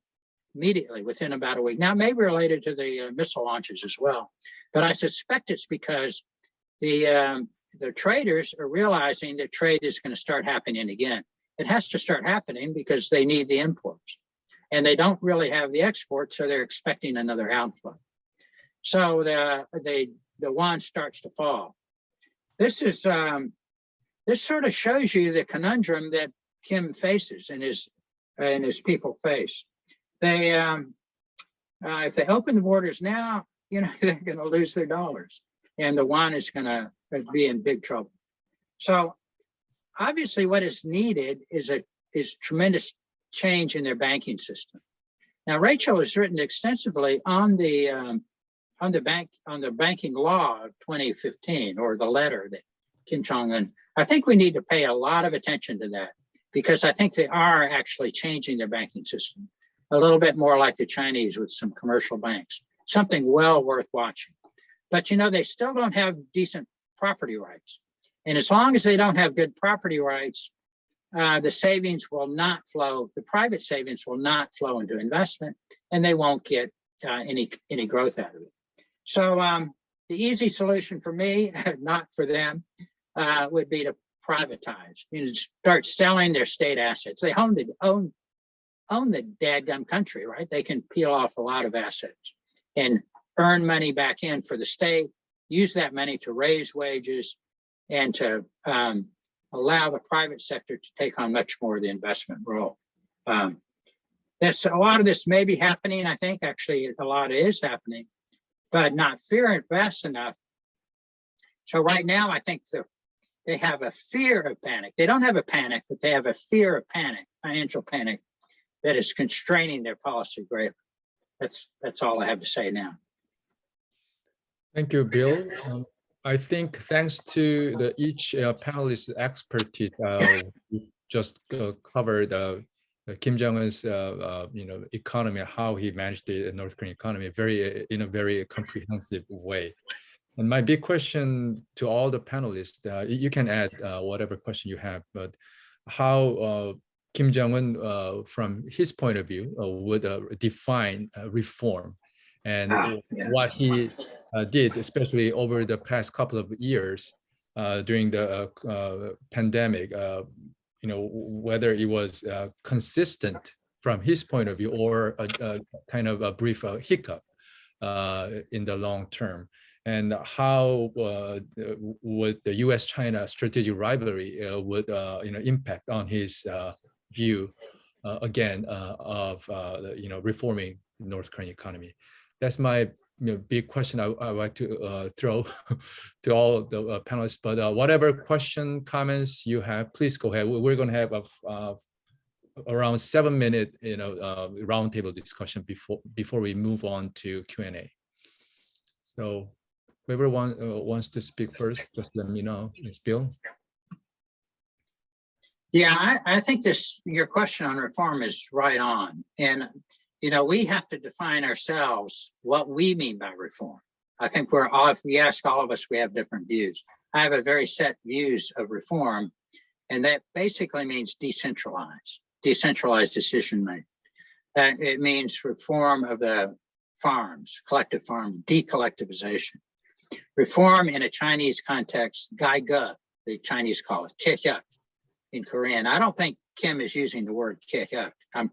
immediately within about a week. Now, maybe related to the missile launches as well, but I suspect it's because the traders are realizing that trade is going to start happening again. It has to start happening because they need the imports, and they don't really have the exports, so they're expecting another outflow. So the won starts to fall. This sort of shows you the conundrum that Kim faces and his people face. They if they open the borders now, they're going to lose their dollars, and the won is going to be in big trouble. So obviously, what is needed is tremendous change in their banking system. Now, Rachel has written extensively on the banking law of 2015, or the letter that Kim Jong-un. I think we need to pay a lot of attention to that, because I think they are actually changing their banking system a little bit more like the Chinese with some commercial banks, something well worth watching. But they still don't have decent property rights. And as long as they don't have good property rights, the savings will not flow, the private savings will not flow into investment, and they won't get any growth out of it. So the easy solution for me, not for them, would be to privatize, start selling their state assets. They own the dadgum country, right? They can peel off a lot of assets and earn money back in for the state, use that money to raise wages and to allow the private sector to take on much more of the investment role. That's a lot of this may be happening. I think actually a lot is happening, but not fast enough. So right now, I think they have a fear of panic. They don't have a panic, but they have a fear of panic, financial panic, that is constraining their policy greatly. That's all I have to say now. Thank you, Bill. I think thanks to each panelist's expertise, we just covered Kim Jong-un's economy, how he managed the North Korean economy in a very comprehensive way. And my big question to all the panelists, you can add whatever question you have, but how Kim Jong-un, from his point of view, would define reform and what he did, especially over the past couple of years during the pandemic, whether it was consistent from his point of view or a kind of a brief hiccup in the long term. And how would the U.S.-China strategic rivalry would impact on his view again of reforming the North Korean economy? That's my big question I would like to throw to all the panelists. But whatever question, comments you have, please go ahead. We're going to have around 7-minute roundtable discussion before we move on to Q&A. So whoever wants to speak first, just let me know. Ms. Bill. Yeah, I think your question on reform is right on. And, we have to define ourselves what we mean by reform. I think if we ask all of us, we have different views. I have a very set views of reform, and that basically means decentralized decision making. It means reform of the farms, collective farm, decollectivization. Reform in a Chinese context, gai ge, the Chinese call it, kehyuk in Korean. I don't think Kim is using the word kehyuk.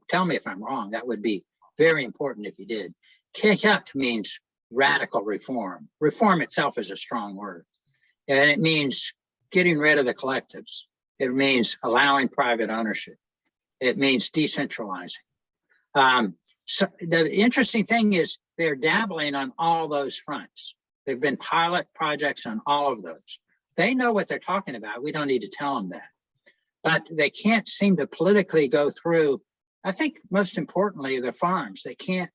Tell me if I'm wrong. That would be very important if he did. Kehyuk means radical reform. Reform itself is a strong word. And it means getting rid of the collectives. It means allowing private ownership. It means decentralizing. So the interesting thing is they're dabbling on all those fronts. There've been pilot projects on all of those. They know what they're talking about. We don't need to tell them that. But they can't seem to politically go through, I think most importantly, the farms. They can't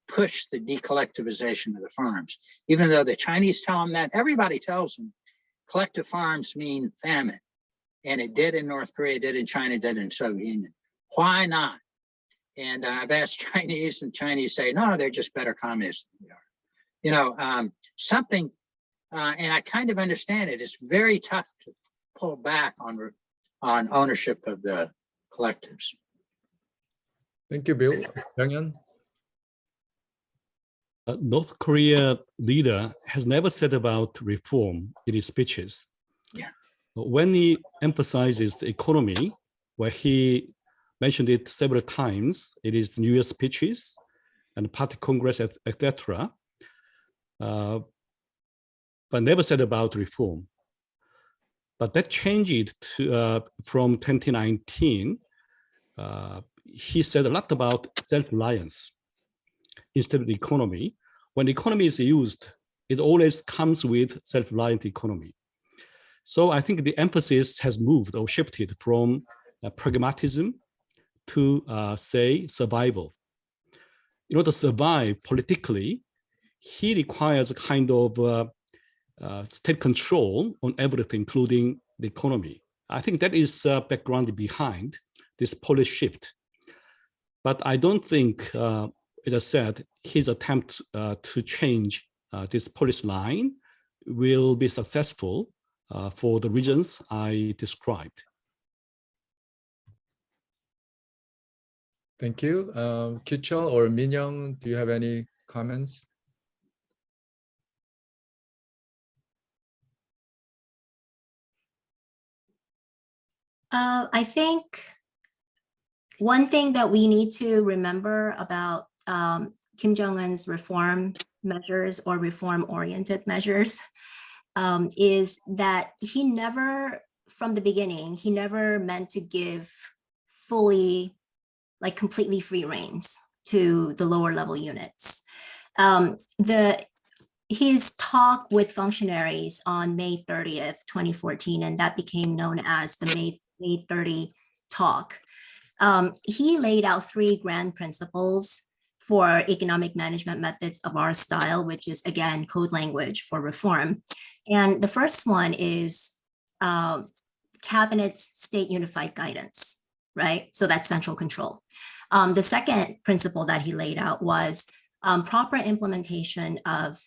push the decollectivization of the farms. Even though the Chinese tell them that, everybody tells them collective farms mean famine. And it did in North Korea, did in China, did in Soviet Union. Why not? And I've asked Chinese, and Chinese say, no, they're just better communists than we are. And I kind of understand it. It's very tough to pull back on ownership of the collectives. Thank you, Bill. Young-Yeon? North Korea leader has never said about reform in his speeches. Yeah. When he emphasizes the economy, where he mentioned it several times in his New Year's speeches and party congress, etc., but never said about reform. But that changed to, from 2019. He said a lot about self-reliance instead of the economy. When the economy is used, it always comes with self-reliant economy. So I think the emphasis has moved or shifted from pragmatism to, say, survival. In order to survive politically, he requires a kind of state control on everything, including the economy. I think that is background behind this policy shift. But I don't think, as I said, his attempt to change this policy line will be successful for the reasons I described. Thank you. Kichol or Minyoung, do you have any comments? I think one thing that we need to remember about Kim Jong-un's reform measures or reform-oriented measures is that he never, from the beginning, he never meant to give fully, like completely free reins to the lower level units. His talk with functionaries on May 30th, 2014, and that became known as the May 30 talk. He laid out 3 grand principles for economic management methods of our style, which is again, code language for reform. And the first one is cabinet's state unified guidance, right? So that's central control. The second principle that he laid out was proper implementation of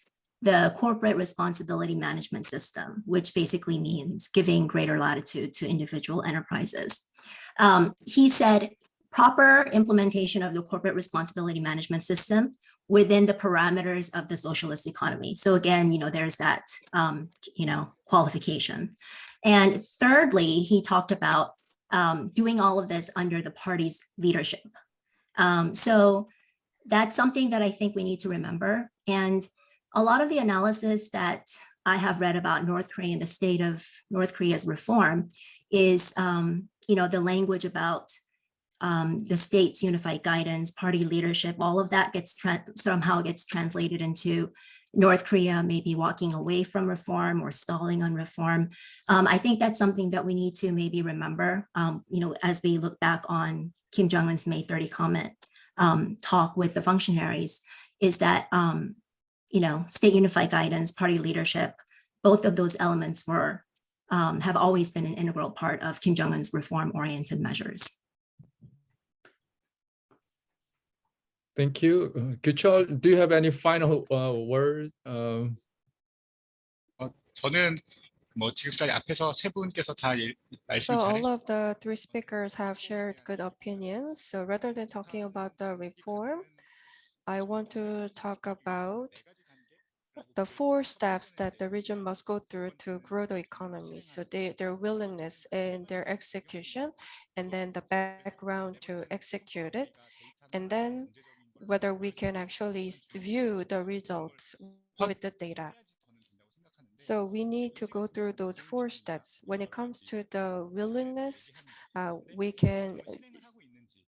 the corporate responsibility management system, which basically means giving greater latitude to individual enterprises. He said proper implementation of the corporate responsibility management system within the parameters of the socialist economy. So again, there's that, qualification. And thirdly, he talked about doing all of this under the party's leadership. So that's something that I think we need to remember. And a lot of the analysis that I have read about North Korea and the state of North Korea's reform is, the language about the state's unified guidance, party leadership, all of that somehow gets translated into North Korea maybe walking away from reform or stalling on reform. I think that's something that we need to maybe remember, as we look back on Kim Jong-un's May 30 comment talk with the functionaries, is that state unified guidance, party leadership, both of those elements have always been an integral part of Kim Jong-un's reform-oriented measures. Thank you. Kuchol, do you have any final word? 저는 뭐 지금까지 앞에서 세 분께서 다 말씀 So 잘 all of the 3 speakers have shared good opinions. So rather than talking about the reform, I want to talk about the 4 steps that the region must go through to grow the economy. So their willingness and their execution, and then the background to execute it, and then whether we can actually view the results with the data. So we need to go through those 4 steps. When it comes to the willingness, we can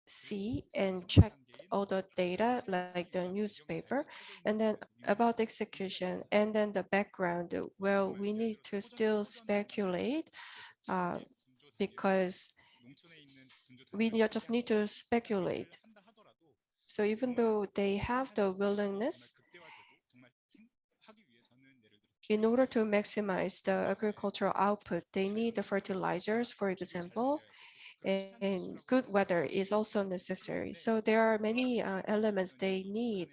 see and check all the data like the newspaper, and then about execution, and then the background. Well, we need to still speculate because we just need to speculate. So even though they have the willingness, in order to maximize the agricultural output, they need the fertilizers, for example, and good weather is also necessary. So there are many elements they need,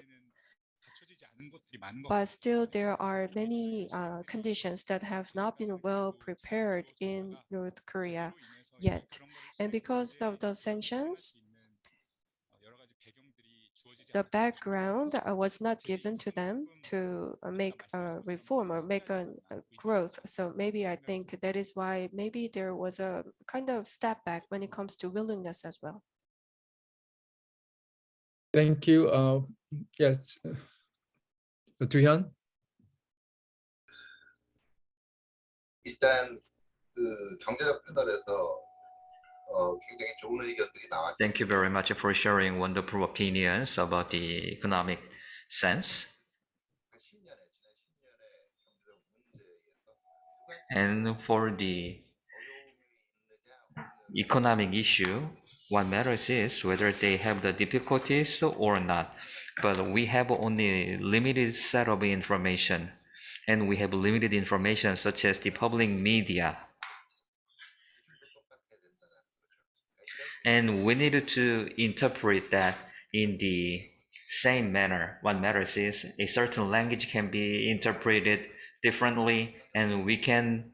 but still there are many conditions that have not been well prepared in North Korea yet. And because of the sanctions, the background was not given to them to make a reform or make a growth. So maybe I think that is why maybe there was a kind of step back when it comes to willingness as well. Thank you. Yes, 두현. 일단 그 경제적 패널에서 굉장히 좋은 의견들이 나왔습니다. Thank you very much for sharing wonderful opinions about the economic sense. And for the economic issue, what matters is whether they have the difficulties or not. But we have only limited set of information, and we have limited information such as the public media. And we need to interpret that in the same manner. What matters is a certain language can be interpreted differently, and we can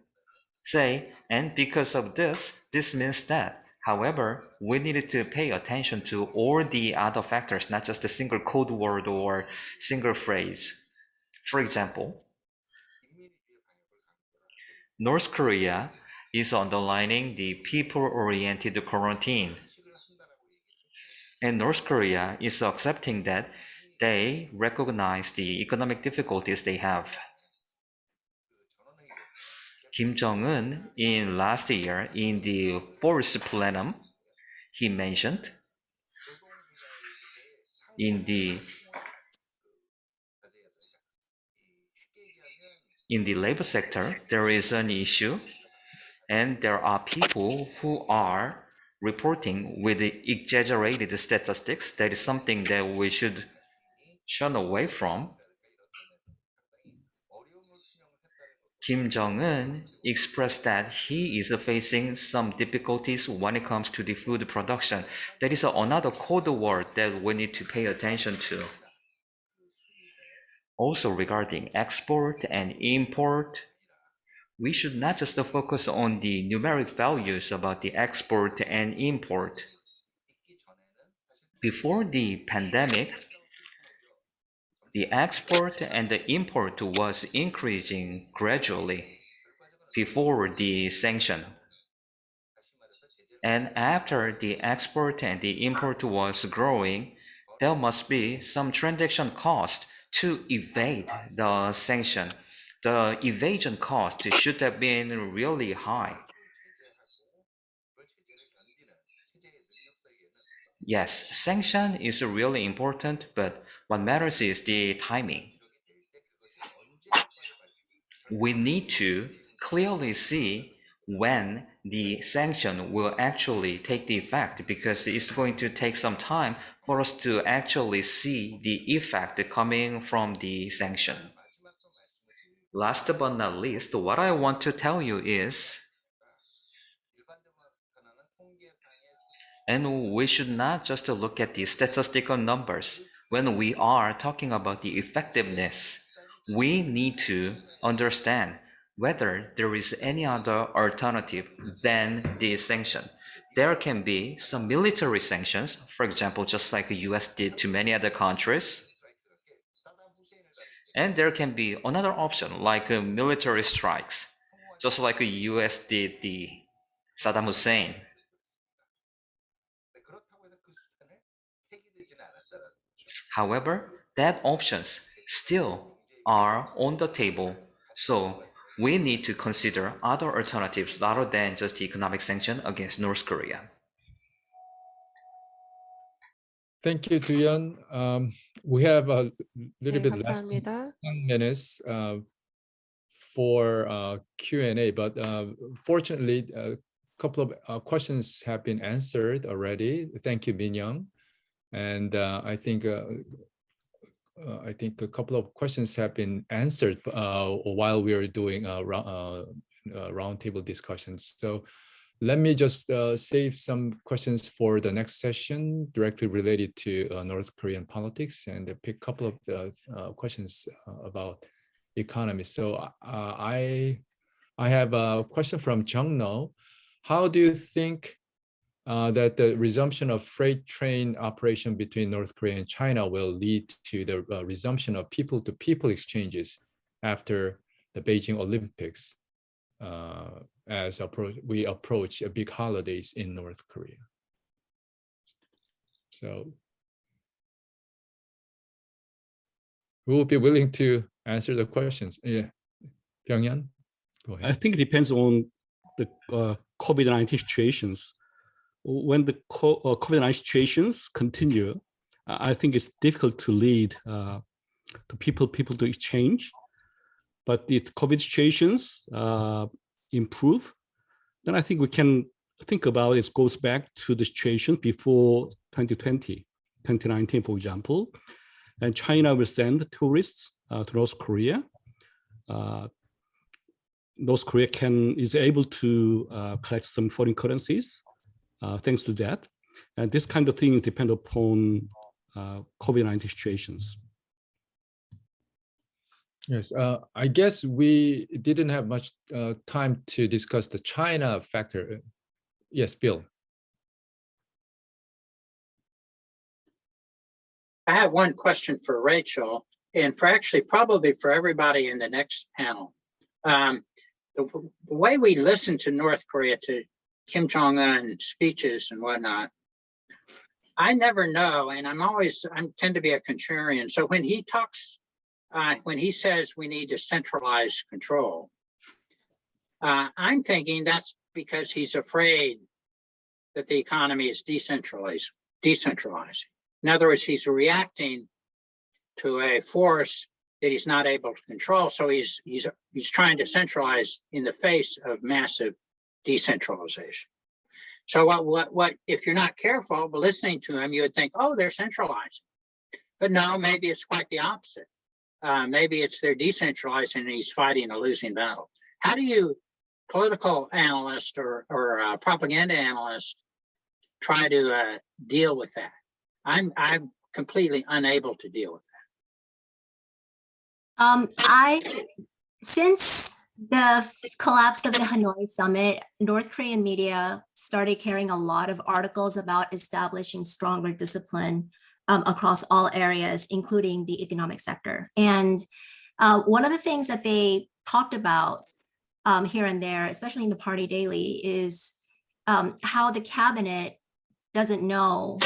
say, and because of this, this means that. However, we needed to pay attention to all the other factors, not just a single code word or single phrase. For example, North Korea is underlining the people-oriented quarantine. And North Korea is accepting that they recognize the economic difficulties they have. Kim Jong-un in last year in the fourth plenum, he mentioned in the labor sector, there is an issue and there are people who are reporting with exaggerated statistics. That is something that we should shun away from. Kim Jong-un expressed that he is facing some difficulties when it comes to the food production. That is another code word that we need to pay attention to. Also regarding export and import, we should not just focus on the numeric values about the export and import. Before the pandemic, the export and the import was increasing gradually before the sanction. And after the export and the import was growing, there must be some transaction cost to evade the sanction. The evasion cost should have been really high. Yes, sanction is really important, but what matters is the timing. We need to clearly see when the sanction will actually take the effect, because it's going to take some time for us to actually see the effect coming from the sanction. Last but not least, what I want to tell you is, and we should not just look at the statistical numbers. When we are talking about the effectiveness, we need to understand whether there is any other alternative than the sanction. There can be some military sanctions, for example, just like the US did to many other countries. And there can be another option, like military strikes, just like the US did the Saddam Hussein. However, that options still are on the table, so we need to consider other alternatives other than just the economic sanction against North Korea. Thank you, Duyan. We have a little 네, bit less than 감사합니다. 10 minutes for Q&A, but fortunately, a couple of questions have been answered already. Thank you, Min-young. And I think a couple of questions have been answered while we are doing roundtable discussions. So let me just save some questions for the next session directly related to North Korean politics, and pick a couple of questions about economy. So I have a question from Jung-no. How do you think that the resumption of freight train operation between North Korea and China will lead to the resumption of people-to-people exchanges after the Beijing Olympics as we approach big holidays in North Korea? So who will be willing to answer the questions? Yeah, Pyongyang, go ahead. I think it depends on the COVID-19 situations. When the COVID-19 situations continue, I think it's difficult to lead to people to exchange. But if COVID situations improve, then I think we can think about it goes back to the situation before 2020, 2019, for example. And China will send tourists to North Korea. North Korea is able to collect some foreign currencies thanks to that. And this kind of thing depends upon COVID-19 situations. Yes, I guess we didn't have much time to discuss the China factor. Yes, Bill. I have one question for Rachel, and for actually probably for everybody in the next panel. the way we listen to North Korea, to Kim Jong-un speeches and whatnot, I never know, and I tend to be a contrarian. So when he talks, when he says we need to centralize control, I'm thinking that's because he's afraid that the economy is decentralizing. In other words, he's reacting to a force that he's not able to control. So he's trying to centralize in the face of massive decentralization. So what if you're not careful, but listening to him, you would think, oh, they're centralizing. But no, maybe it's quite the opposite. Maybe it's they're decentralizing and he's fighting a losing battle. How do you, political analyst or propaganda analyst, try to deal with that? I'm completely unable to deal with that. Since the collapse of the Hanoi summit, North Korean media started carrying a lot of articles about establishing stronger discipline across all areas, including the economic sector. And one of the things that they talked about here and there, especially in the Party Daily, is how the cabinet doesn't know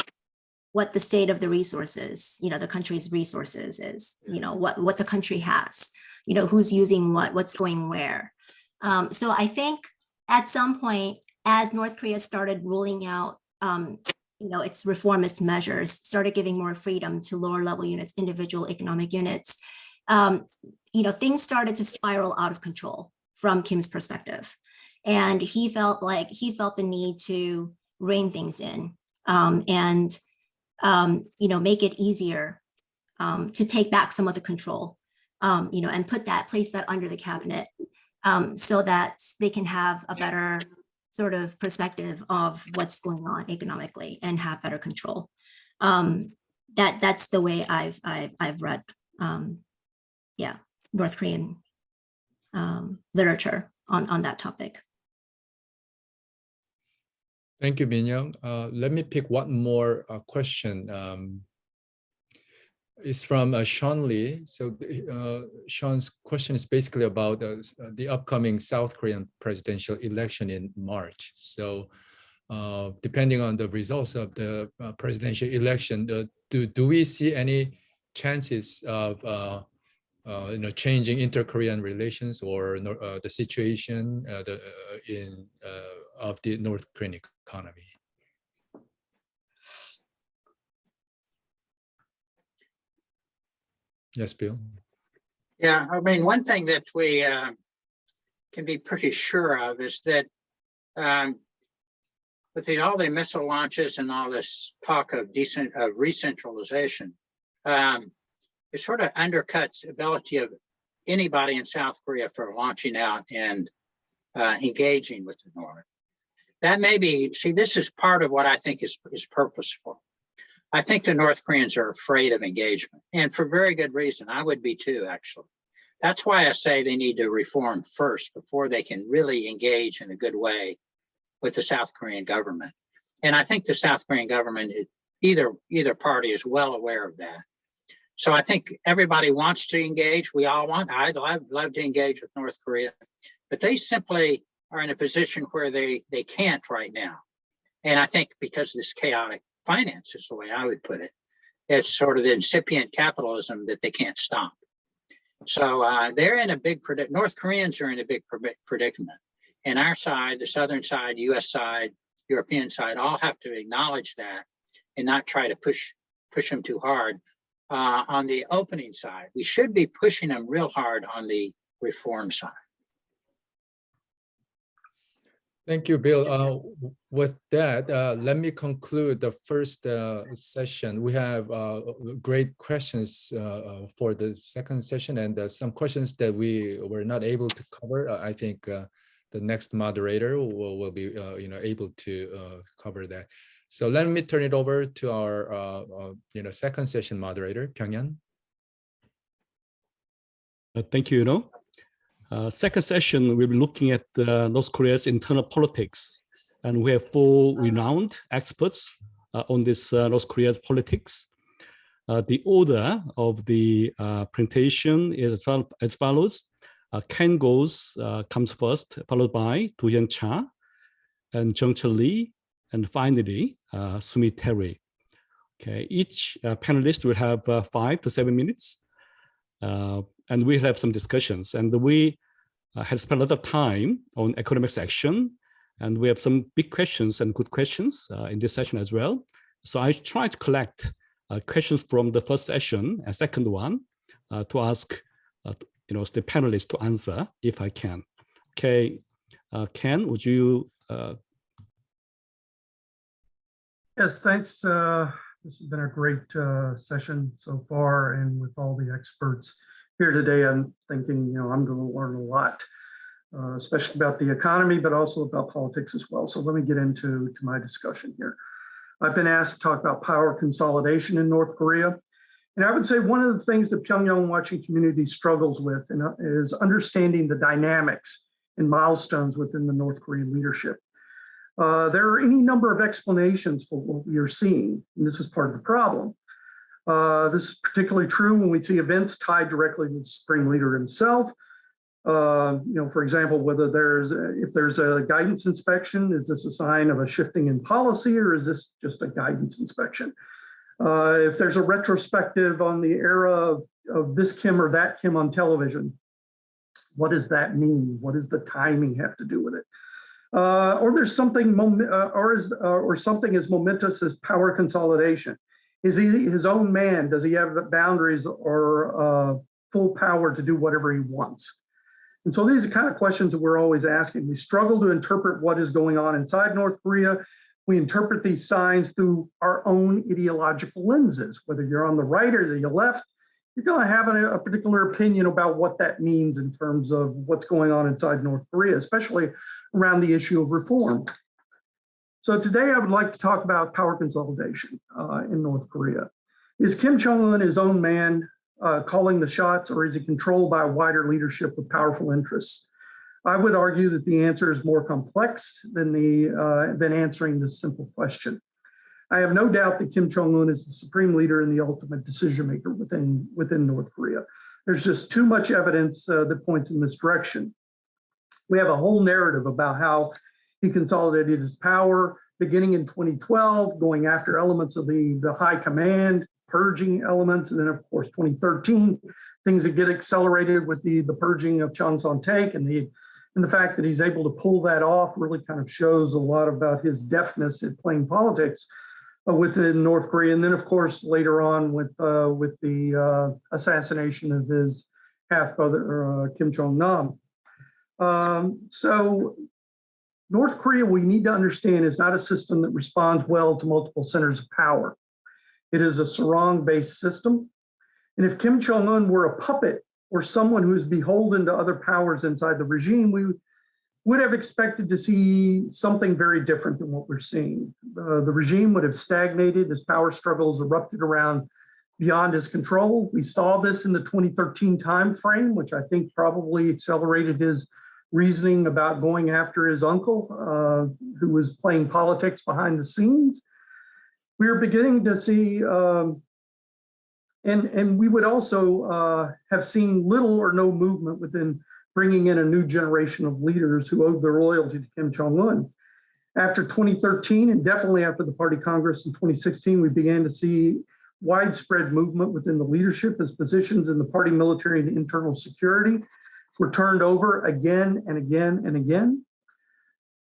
what the state of the resources, the country's resources is, what the country has, who's using what's going where. So I think at some point, as North Korea started rolling out, its reformist measures, started giving more freedom to lower level units, individual economic units, things started to spiral out of control from Kim's perspective. And he felt the need to rein things in and make it easier to take back some of the control, and place that under the cabinet so that they can have a better sort of perspective of what's going on economically and have better control. That's the way I've read, North Korean literature on that topic. Thank you, Min-young. Let me pick one more question. It's from Sean Lee. So Sean's question is basically about the upcoming South Korean presidential election in March. So depending on the results of the presidential election, do we see any chances of changing inter-Korean relations or the situation of the North Korean economy? Yes, Bill. Yeah, I mean, one thing that we can be pretty sure of is that with all the missile launches and all this talk of re-centralization, it sort of undercuts the ability of anybody in South Korea for launching out and engaging with the North. That may be, this is part of what I think is purposeful. I think the North Koreans are afraid of engagement, and for very good reason. I would be too, actually. That's why I say they need to reform first before they can really engage in a good way with the South Korean government. And I think the South Korean government, either party is well aware of that. So I think everybody wants to engage. We all want. I'd love to engage with North Korea, but they simply are in a position where they can't right now. And I think because of this chaotic finance is the way I would put it. It's sort of the incipient capitalism that they can't stop. So they're in a big North Koreans are in a big predicament. And our side, the Southern side, US side, European side, all have to acknowledge that and not try to push them too hard. On the opening side, we should be pushing them real hard on the reform side. Thank you, Bill. With that, let me conclude the first session. We have great questions for the second session, and some questions that we were not able to cover. I think the next moderator will be able to cover that. So let me turn it over to our second session moderator, Pyongyang. Thank you. Second session, we'll be looking at North Korea's internal politics. And we have 4 renowned experts on this North Korea's politics. The order of the presentation is as follows. Ken comes first, followed by Do-Hyun Cha and Jung-Chul Lee, and finally, Sumi Terry. Okay, each panelist will have 5 to 7 minutes, and we have some discussions. And we had spent a lot of time on economic action, and we have some big questions and good questions in this session as well. So I tried to collect questions from the first session and second one to ask the panelists to answer if I can. Okay, Ken, would you? Yes, thanks. This has been a great session so far, and with all the experts here today, I'm thinking, I'm going to learn a lot, especially about the economy, but also about politics as well. So let me get into my discussion here. I've been asked to talk about power consolidation in North Korea. And I would say one of the things the Pyongyang watching community struggles with is understanding the dynamics and milestones within the North Korean leadership. There are any number of explanations for what we are seeing, and this is part of the problem. This is particularly true when we see events tied directly to the Supreme Leader himself. For example, if there's a guidance inspection, is this a sign of a shifting in policy, or is this just a guidance inspection? If there's a retrospective on the era of this Kim or that Kim on television, what does that mean? What does the timing have to do with it? Or there's something, or something as momentous as power consolidation. Is he his own man? Does he have boundaries or full power to do whatever he wants? And so these are kind of questions that we're always asking. We struggle to interpret what is going on inside North Korea. We interpret these signs through our own ideological lenses. Whether you're on the right or the left, you're going to have a particular opinion about what that means in terms of what's going on inside North Korea, especially around the issue of reform. So today I would like to talk about power consolidation in North Korea. Is Kim Jong-un his own man calling the shots, or is he controlled by a wider leadership with powerful interests? I would argue that the answer is more complex than answering this simple question. I have no doubt that Kim Jong-un is the supreme leader and the ultimate decision maker within North Korea. There's just too much evidence that points in this direction. We have a whole narrative about how he consolidated his power beginning in 2012, going after elements of the high command, purging elements, and then of course 2013, things that get accelerated with the purging of Chang Son-taek, and the fact that he's able to pull that off really kind of shows a lot about his deftness at playing politics within North Korea. And then of course later on with the assassination of his half-brother Kim Jong-nam. So North Korea, we need to understand, is not a system that responds well to multiple centers of power. It is a sarong-based system. And if Kim Jong-un were a puppet or someone who's beholden to other powers inside the regime, we would have expected to see something very different than what we're seeing. The regime would have stagnated as power struggles erupted around beyond his control. We saw this in the 2013 timeframe, which I think probably accelerated his reasoning about going after his uncle, who was playing politics behind the scenes. We are beginning to see, and we would also have seen little or no movement within bringing in a new generation of leaders who owed their loyalty to Kim Jong-un. After 2013, and definitely after the Party Congress in 2016, we began to see widespread movement within the leadership as positions in the party military and internal security were turned over again and again and again.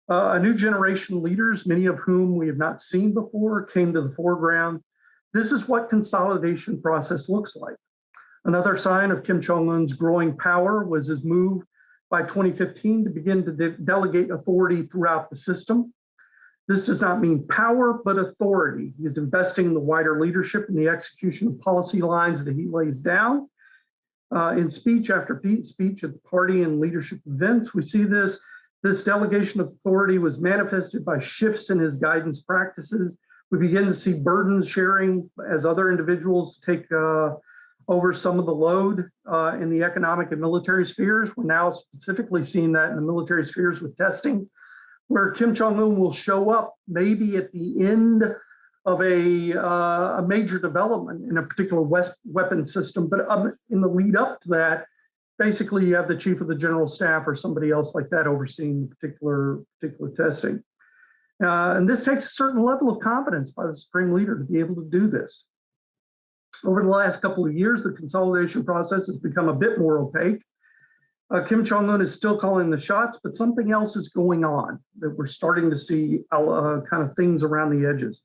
A new generation of leaders, many of whom we have not seen before, came to the foreground. This is what consolidation process looks like. Another sign of Kim Jong-un's growing power was his move by 2015 to begin to delegate authority throughout the system. This does not mean power, but authority. He is investing in the wider leadership and the execution of policy lines that he lays down. In speech after speech at the party and leadership events, we see this delegation of authority was manifested by shifts in his guidance practices. We begin to see burden sharing as other individuals take over some of the load in the economic and military spheres. We're now specifically seeing that in the military spheres with testing, where Kim Jong-un will show up maybe at the end of a major development in a particular weapon system, but in the lead up to that, basically you have the chief of the general staff or somebody else like that overseeing particular testing. And this takes a certain level of confidence by the supreme leader to be able to do this. Over the last couple of years, the consolidation process has become a bit more opaque. Kim Jong-un is still calling the shots, but something else is going on that we're starting to see kind of things around the edges.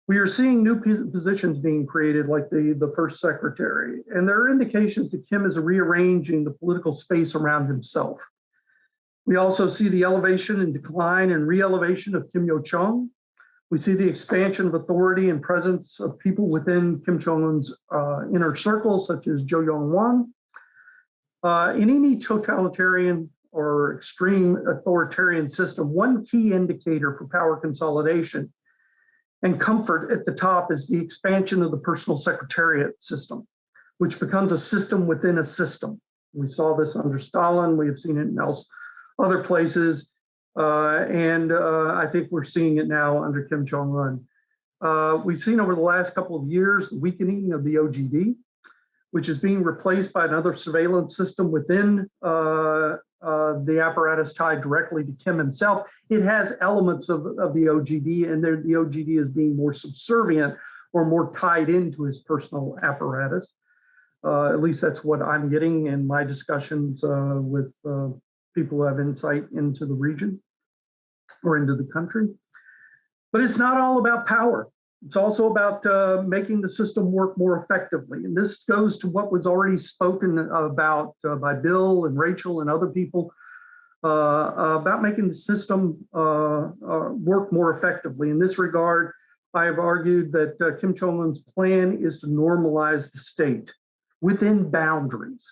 We are seeing new positions being created, like the first secretary, and there are indications that Kim is rearranging the political space around himself. We also see the elevation and decline and re-elevation of Kim Yo-chung. We see the expansion of authority and presence of people within Kim Jong-un's inner circle, such as Jo Young-won. In any totalitarian or extreme authoritarian system, one key indicator for power consolidation and comfort at the top is the expansion of the personal secretariat system, which becomes a system within a system. We saw this under Stalin. We have seen it in other places. And I think we're seeing it now under Kim Jong-un. We've seen over the last couple of years the weakening of the OGD, which is being replaced by another surveillance system within the apparatus tied directly to Kim himself. It has elements of the OGD, and the OGD is being more subservient or more tied into his personal apparatus. At least that's what I'm getting in my discussions with people who have insight into the region or into the country. But it's not all about power. It's also about making the system work more effectively. And this goes to what was already spoken about by Bill and Rachel and other people about making the system work more effectively. In this regard, I have argued that Kim Jong-un's plan is to normalize the state within boundaries.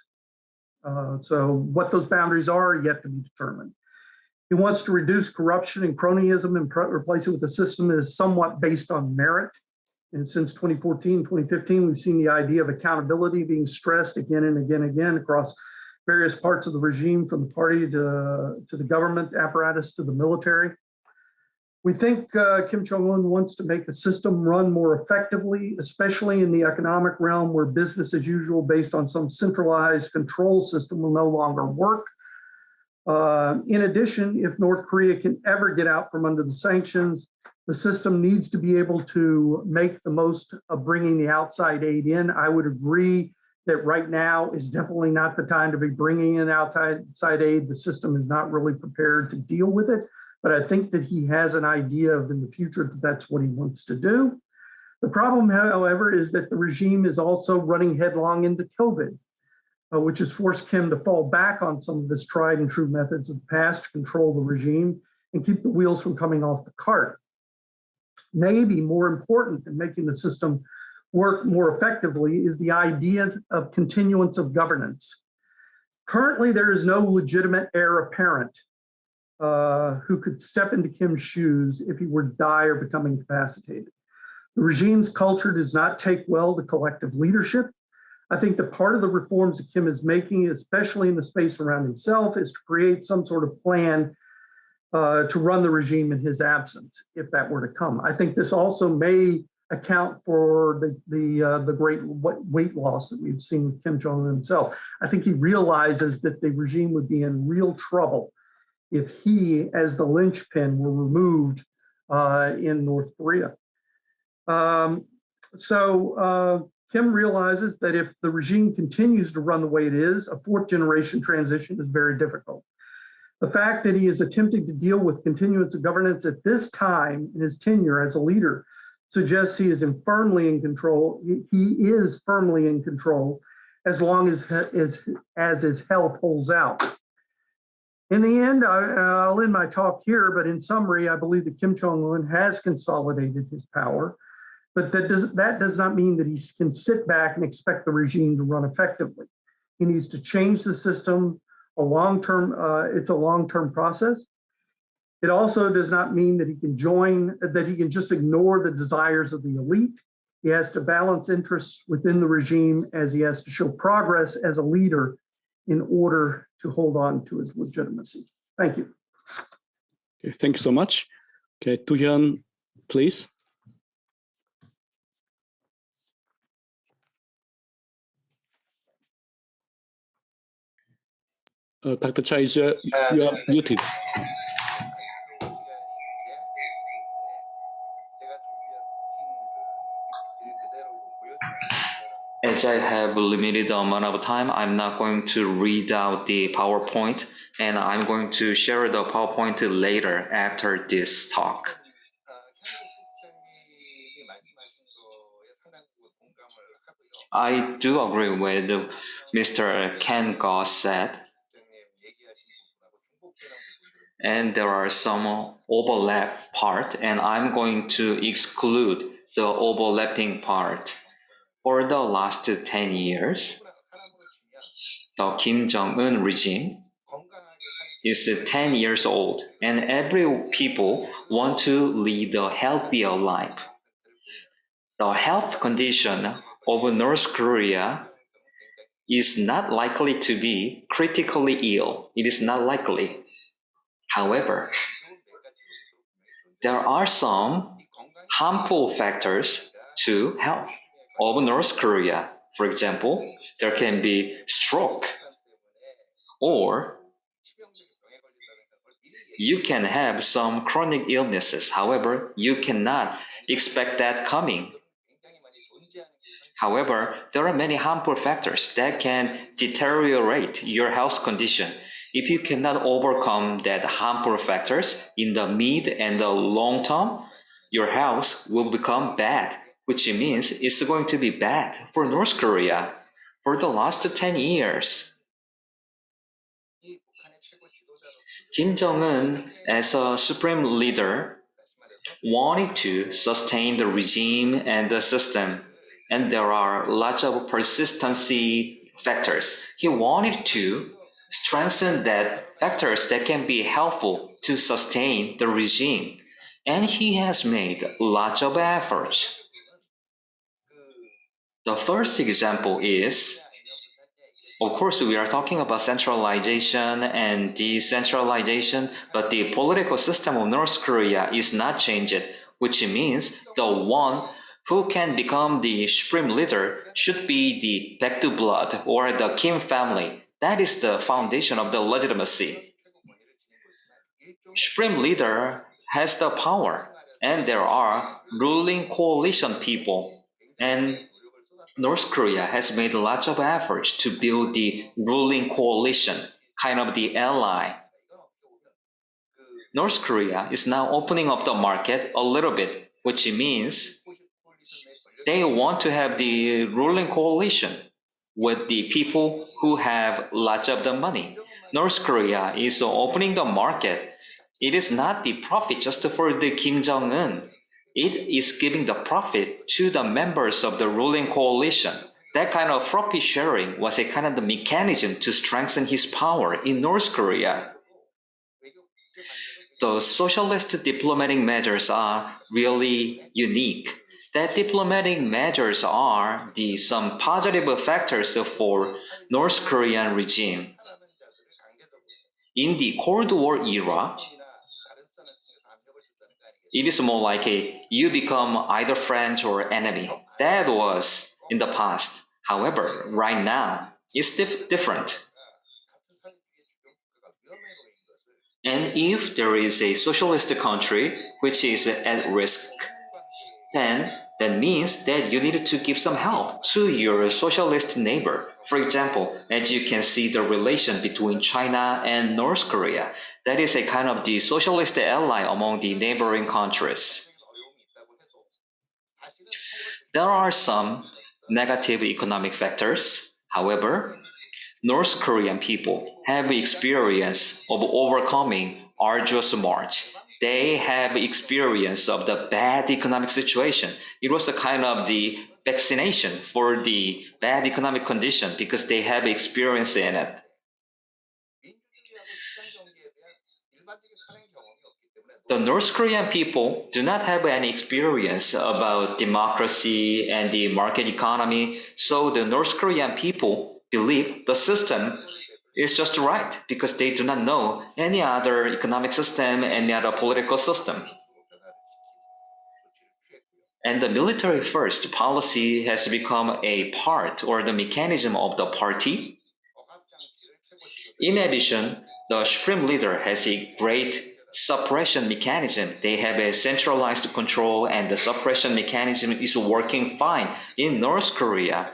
So what those boundaries are yet to be determined. He wants to reduce corruption and cronyism and replace it with a system that is somewhat based on merit. And since 2014, 2015, we've seen the idea of accountability being stressed again and again and again across various parts of the regime, from the party to the government apparatus to the military. We think Kim Jong-un wants to make the system run more effectively, especially in the economic realm, where business as usual based on some centralized control system will no longer work. In addition, if North Korea can ever get out from under the sanctions, the system needs to be able to make the most of bringing the outside aid in. I would agree that right now is definitely not the time to be bringing in outside aid. The system is not really prepared to deal with it, but I think that he has an idea of in the future that that's what he wants to do. The problem, however, is that the regime is also running headlong into COVID, which has forced Kim to fall back on some of his tried and true methods of the past to control the regime and keep the wheels from coming off the cart. Maybe more important than making the system work more effectively is the idea of continuance of governance. Currently, there is no legitimate heir apparent who could step into Kim's shoes if he were to die or become incapacitated. The regime's culture does not take well to collective leadership. I think that part of the reforms that Kim is making, especially in the space around himself, is to create some sort of plan to run the regime in his absence, if that were to come. I think this also may account for the great weight loss that we've seen with Kim Jong-un himself. I think he realizes that the regime would be in real trouble if he, as the linchpin, were removed in North Korea. Kim realizes that if the regime continues to run the way it is, a fourth generation transition is very difficult. The fact that he is attempting to deal with continuance of governance at this time in his tenure as a leader suggests he is firmly in control. He is firmly in control as long as his health holds out. In the end, I'll end my talk here, but in summary, I believe that Kim Jong-un has consolidated his power, but that does not mean that he can sit back and expect the regime to run effectively. He needs to change the system. It's a long-term process. It also does not mean that he can just ignore the desires of the elite. He has to balance interests within the regime as he has to show progress as a leader in order to hold on to his legitimacy. Thank you. Okay, thank you so much. Okay, Do-hyun, please. Dr. Chai, you are muted. As I have a limited amount of time, I'm not going to read out the PowerPoint, and I'm going to share the PowerPoint later after this talk. I do agree with Mr. Ken Goss said, and there are some overlap part, and I'm going to exclude the overlapping part. For the last 10 years, the Kim Jong-un regime is 10 years old, and every people want to lead a healthier life. The health condition of North Korea is not likely to be critically ill. It is not likely. However, there are some harmful factors to health of North Korea. For example, there can be stroke, or you can have some chronic illnesses. However, you cannot expect that coming. However, there are many harmful factors that can deteriorate your health condition. If you cannot overcome that harmful factors in the mid and the long term, your health will become bad, which means it's going to be bad for North Korea for the last 10 years. Kim Jong-un, as a supreme leader, wanted to sustain the regime and the system, and there are lots of persistency factors. He wanted to strengthen that factors that can be helpful to sustain the regime, and he has made lots of efforts. The first example is, of course, we are talking about centralization and decentralization, but the political system of North Korea is not changed, which means the one who can become the supreme leader should be the Baekdu blood or the Kim family. That is the foundation of the legitimacy. Supreme leader has the power, and there are ruling coalition people, and North Korea has made lots of efforts to build the ruling coalition, kind of the ally. North Korea is now opening up the market a little bit, which means they want to have the ruling coalition with the people who have lots of the money. North Korea is opening the market. It is not the profit just for the Kim Jong-un. It is giving the profit to the members of the ruling coalition. That kind of profit sharing was a kind of the mechanism to strengthen his power in North Korea. The socialist diplomatic measures are really unique. That diplomatic measures are some positive factors for North Korean regime. In the Cold War era, it is more like you become either friend or enemy. That was in the past. However, right now, it's different. And if there is a socialist country which is at risk, then that means that you need to give some help to your socialist neighbor. For example, as you can see the relation between China and North Korea, that is a kind of the socialist ally among the neighboring countries. There are some negative economic factors. However, North Korean people have experience of overcoming arduous march. They have experience of the bad economic situation. It was a kind of the vaccination for the bad economic condition because they have experience in it. The North Korean people do not have any experience about democracy and the market economy, so the North Korean people believe the system is just right because they do not know any other economic system, any other political system. And the military first policy has become a part or the mechanism of the party. In addition, the supreme leader has a great suppression mechanism. They have a centralized control, and the suppression mechanism is working fine in North Korea.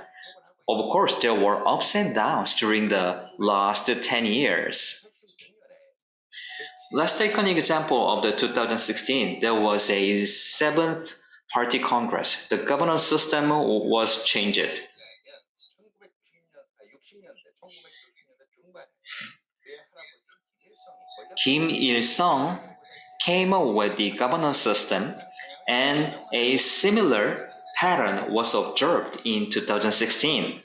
Of course, there were ups and downs during the last 10 years. Let's take an example of the 2016. There was a seventh party Congress. The governance system was changed. Kim Il-sung came up with the governance system, and a similar pattern was observed in 2016.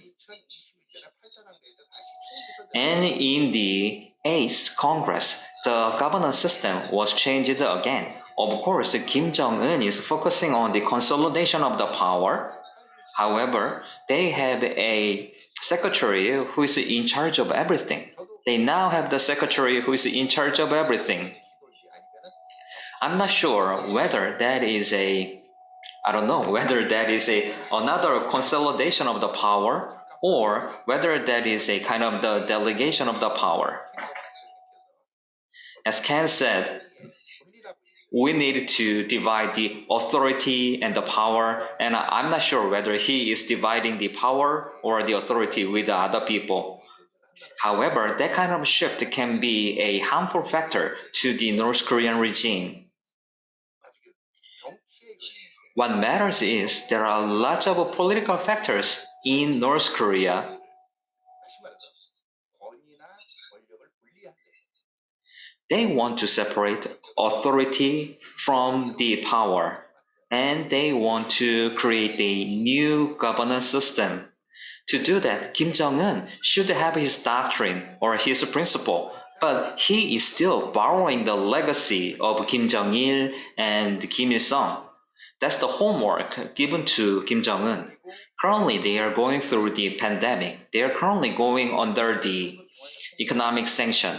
And in the 8th Congress, the governance system was changed again. Of course, Kim Jong-un is focusing on the consolidation of the power. However, they have a secretary who is in charge of everything. They now have the secretary who is in charge of everything. I'm not sure whether that is another consolidation of the power, or whether that is a kind of the delegation of the power. As Ken said, we need to divide the authority and the power, and I'm not sure whether he is dividing the power or the authority with the other people. However, that kind of shift can be a harmful factor to the North Korean regime. What matters is there are lots of political factors in North Korea. They want to separate authority from the power, and they want to create a new governance system. To do that, Kim Jong-un should have his doctrine or his principle, but he is still borrowing the legacy of Kim Jong-il and Kim Il-sung. That's the homework given to Kim Jong-un. Currently, they are going through the pandemic. They are currently going under the economic sanction.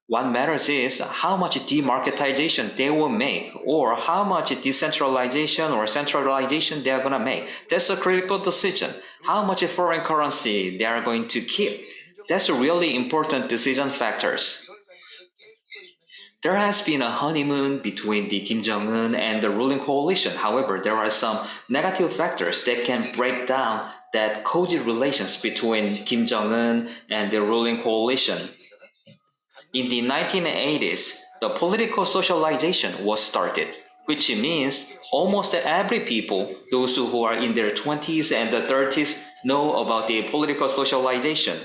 What matters is how much demarketization they will make, or how much decentralization or centralization they are going to make. That's a critical decision. How much foreign currency they are going to keep. That's really important decision factors. There has been a honeymoon between the Kim Jong-un and the ruling coalition. However, there are some negative factors that can break down that cozy relations between Kim Jong-un and the ruling coalition. In the 1980s, the political socialization was started, which means almost every people, those who are in their 20s and the 30s, know about the political socialization.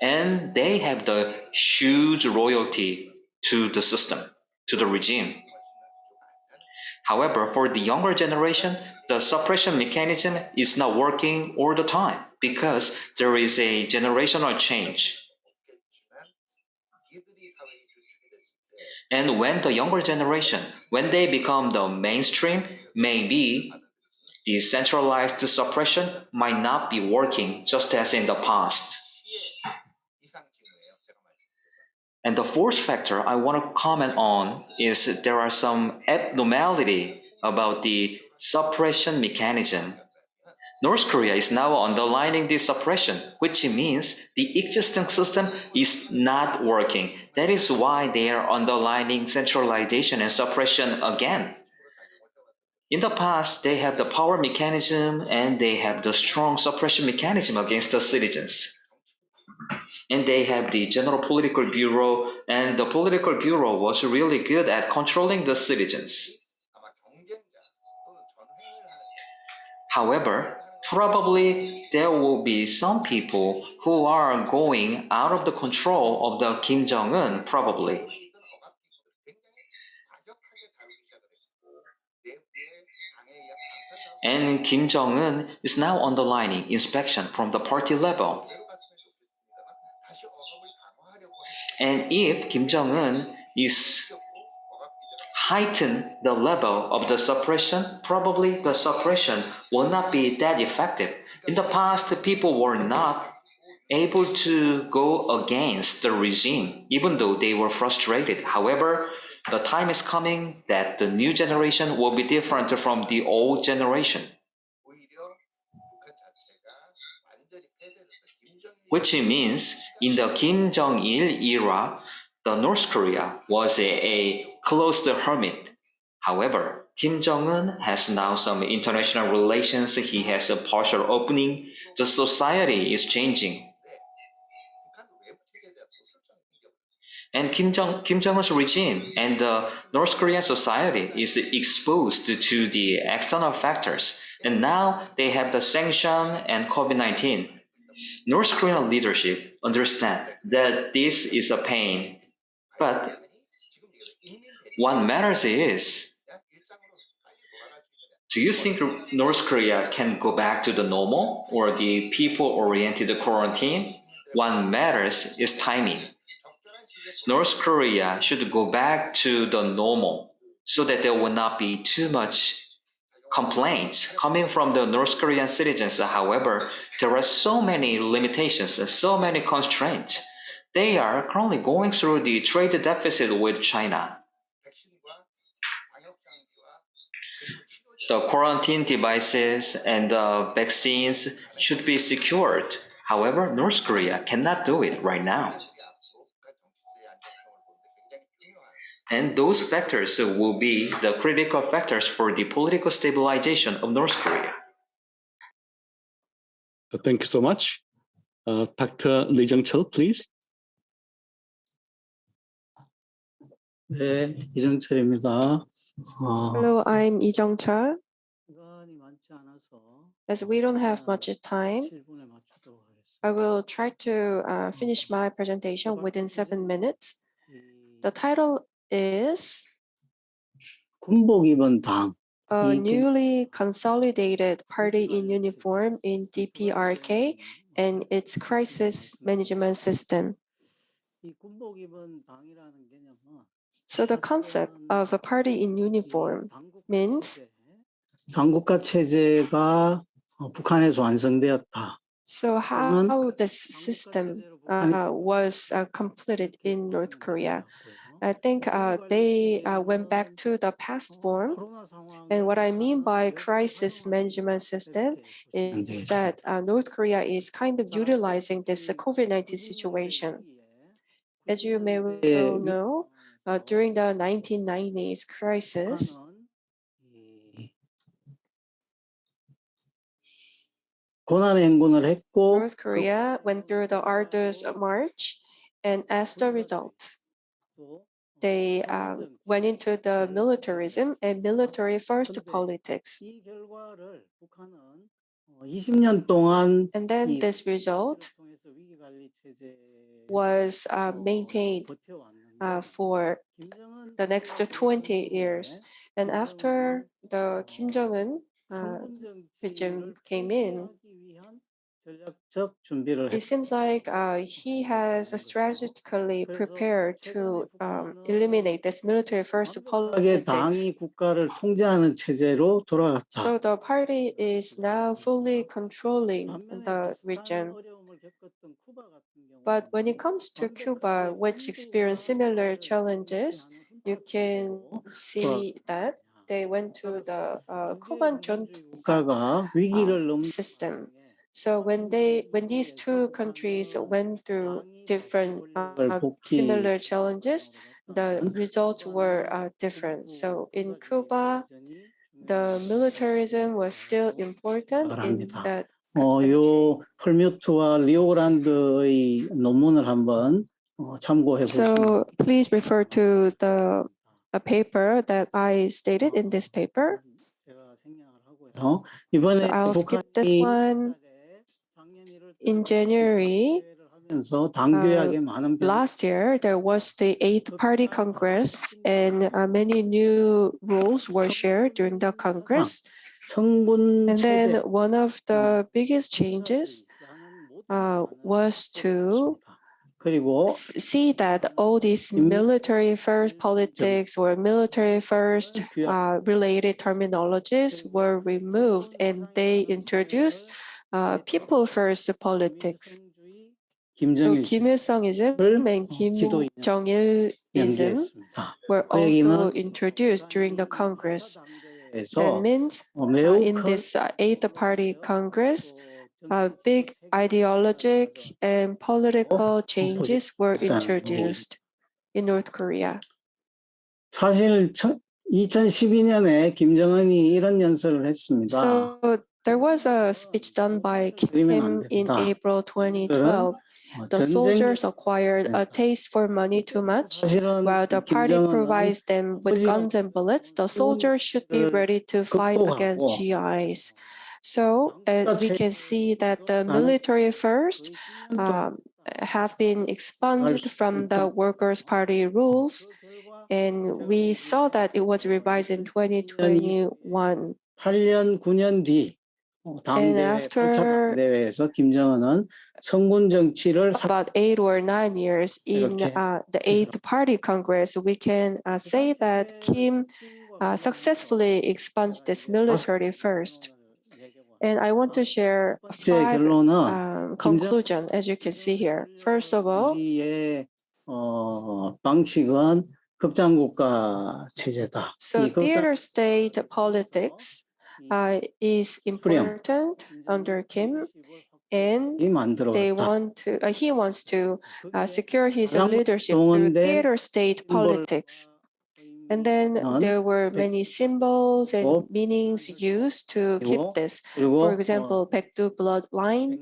And they have the huge loyalty to the system, to the regime. However, for the younger generation, the suppression mechanism is not working all the time because there is a generational change. And when the younger generation, when they become the mainstream, maybe the centralized suppression might not be working just as in the past. And the fourth factor I want to comment on is there are some abnormality about the suppression mechanism. North Korea is now underlining this suppression, which means the existing system is not working. That is why they are underlining centralization and suppression again. In the past, they have the power mechanism and they have the strong suppression mechanism against the citizens. And they have the General Political Bureau, and the Political Bureau was really good at controlling the citizens. However, probably there will be some people who are going out of the control of the Kim Jong-un, probably. And Kim Jong-un is now underlining inspection from the party level. And if Kim Jong-un is heighten the level of the suppression, probably the suppression will not be that effective. In the past, people were not able to go against the regime, even though they were frustrated. However, the time is coming that the new generation will be different from the old generation. which means in the Kim Jong-il era, the North Korea was a closed hermit. However, Kim Jong-un has now some international relations. He has a partial opening. The society is changing. And Kim Jong-un's regime and the North Korean society is exposed to the external factors. And now they have the sanction and COVID-19. North Korean leadership understand that this is a pain. But what matters is, do you think North Korea can go back to the normal or the people-oriented quarantine? What matters is timing. North Korea should go back to the normal so that there will not be too much complaints coming from the North Korean citizens. However, there are so many limitations, so many constraints. They are currently going through the trade deficit with China. The quarantine devices and the vaccines should be secured. However, North Korea cannot do it right now. And those factors will be the critical factors for the political stabilization of North Korea. Thank you so much. Dr. Lee Jung-cheol, please. 네, 이정철입니다. Hello, I'm Lee Jung-cheol. As we don't have much time, I will try to finish my presentation within 7 minutes. The title is 군복 입은 당. A newly consolidated party in uniform in DPRK and its crisis management system. 이 군복 입은 당이라는 개념은 So the concept of a party in uniform means 당국가 체제가 북한에서 완성되었다. so how this system was completed in North Korea. I think they went back to the past form. And what I mean by crisis management system is that North Korea is kind of utilizing this COVID-19 situation. As you may well know, during the 1990s crisis, North Korea went through the arduous march, and as the result, they went into the militarism and military-first politics. And then this result was maintained for the next 20 years. And after the Kim Jong-un regime came in, it seems like he has strategically prepared to eliminate this military-first politics. So the party is now fully controlling the region. But when it comes to Cuba, which experienced similar challenges, you can see that they went to the Cuban junta system. So when these two countries went through different similar challenges, the results were different. So in Cuba, the militarism was still important in that country. 펄뮤트와 리오그란드의 논문을 한번 참고해 보시면. So please refer to the paper that I stated in this paper. So I'll skip this one. In January last year, there was the 8th Party Congress, and many new rules were shared during the Congress. And then one of the biggest changes was to see that all these military-first politics or military-first related terminologies were removed, and they introduced people-first politics. So Kim Il-sungism and Kim Jong-ilism were also introduced during the Congress. That means in this 8th Party Congress, big ideologic and political changes were introduced in North Korea. 사실 2012년에 김정은이 이런 연설을 했습니다. So there was a speech done by Kim in April 2012. The soldiers acquired a taste for money too much. While the party provides them with guns and bullets, the soldiers should be ready to fight against GIs. So we can see that the military first has been expunged from the Workers' Party rules. And we saw that it was revised in 2021. 8년, 9년 뒤 당대회, 8차 당대회에서 김정은은 성군 정치를 about 8 or 9 years in the 8th Party Congress, we can say that Kim successfully expunged this military first. And I want to share 5 conclusions, as you can see here. First of all, 방식은 극장국가 체제다. So theater state politics is important under Kim, and they want to. He wants to secure his leadership through theater state politics. And then there were many symbols and meanings used to keep this. For example, 백두 bloodline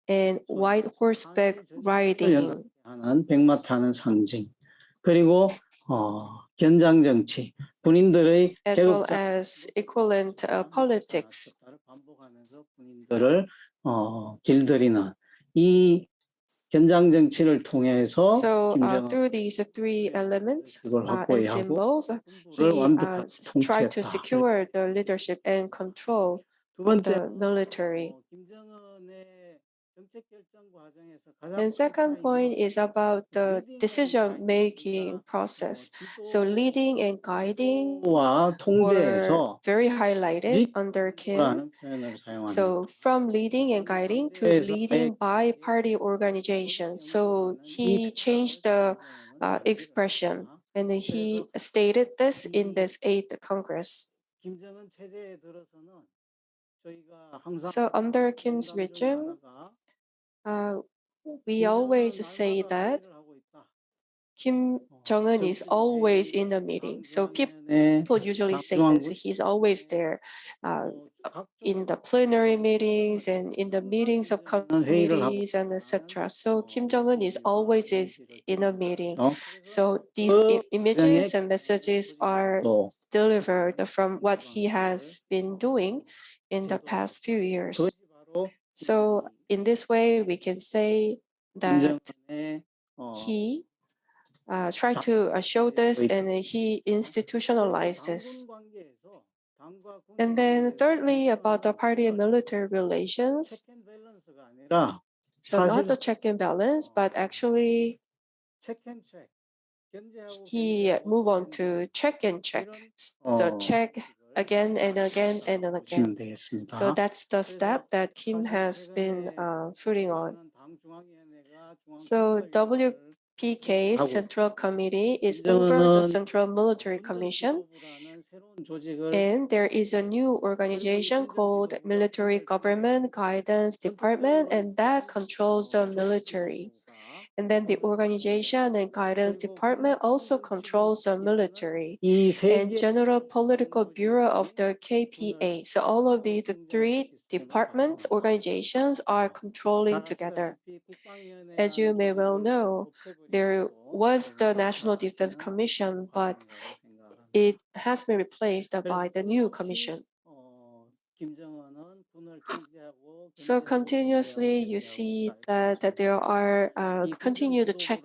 and white horseback riding. 백마 타는 상징. 그리고 견장 정치, 군인들의 as well as equivalent politics. 군인들을 길들이는 이 견장 정치를 통해서 So through these 3 elements and symbols, he tried to secure the leadership and control the military. And second point is about the decision-making process. So leading and guiding were very highlighted under Kim. So from leading and guiding to leading by party organization. So he changed the expression, and he stated this in this 8th Congress. So under Kim's regime, we always say that Kim Jong-un is always in the meeting. So people usually say that he's always there in the plenary meetings and in the meetings of committees and etc. So Kim Jong-un is always in a meeting. So these images and messages are delivered from what he has been doing in the past few years. So in this way, we can say that he tried to show this and he institutionalized this. And then thirdly, about the party and military relations. So not the check and balance, but actually he moved on to check and check. So check again and again and again. So that's the step that Kim has been putting on. So WPK Central Committee is over the Central Military Commission. And there is a new organization called Military Government Guidance Department, and that controls the military. And then the Organization and Guidance Department also controls the military and General Political Bureau of the KPA. So all of these 3 departments, organizations are controlling together. As you may well know, there was the National Defense Commission, but it has been replaced by the new commission. So continuously, you see that there are continued check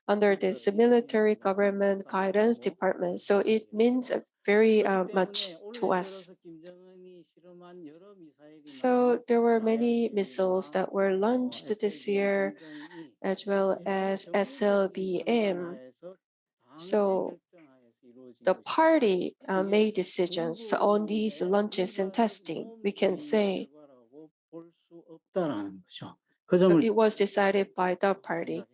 under this military government guidance department. So it means very much to us. So there were many missiles that were launched this year, as well as SLBM. So the party made decisions on these launches and testing, we can say. So it was decided by the party.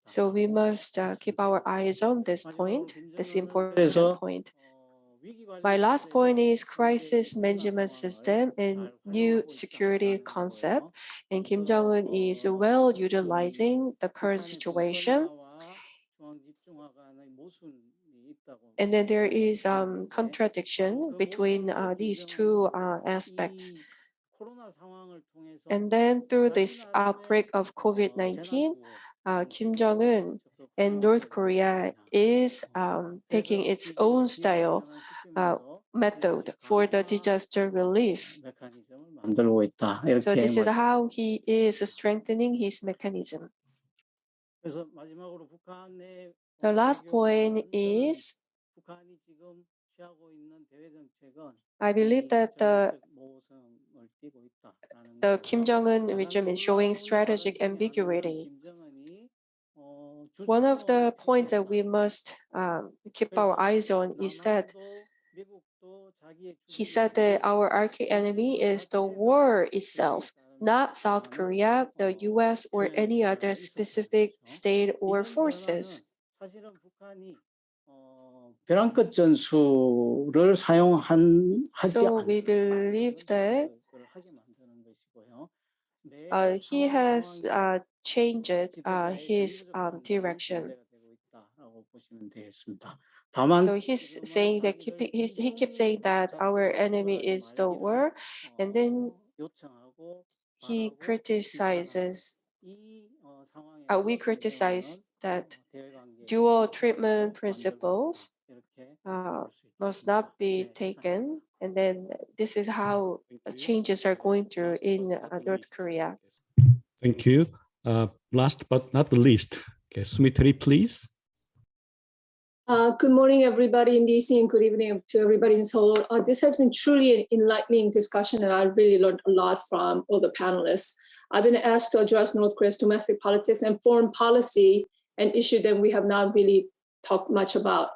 So we must keep our eyes on this point, this important point. My last point is crisis management system and new security concept. And Kim Jong-un is well utilizing the current situation. And then there is contradiction between these two aspects. And then through this outbreak of COVID-19, Kim Jong-un and North Korea is taking its own style method for the disaster relief. So this is how he is strengthening his mechanism. The last point is, I believe that the Kim Jong-un regime is showing strategic ambiguity. One of the points that we must keep our eyes on is that he said that our arch-enemy is the war itself, not South Korea, the US, or any other specific state or forces. So we believe that he has changed his direction. So he's saying that he keeps saying that our enemy is the war, and then he criticizes. We criticize that dual treatment principles must not be taken, and then this is how changes are going through in North Korea. Thank you. Last but not the least, okay, Sumitri, please. Good morning, everybody in DC, and good evening to everybody in Seoul. This has been truly an enlightening discussion, and I really learned a lot from all the panelists. I've been asked to address North Korea's domestic politics and foreign policy, an issue that we have not really talked much about.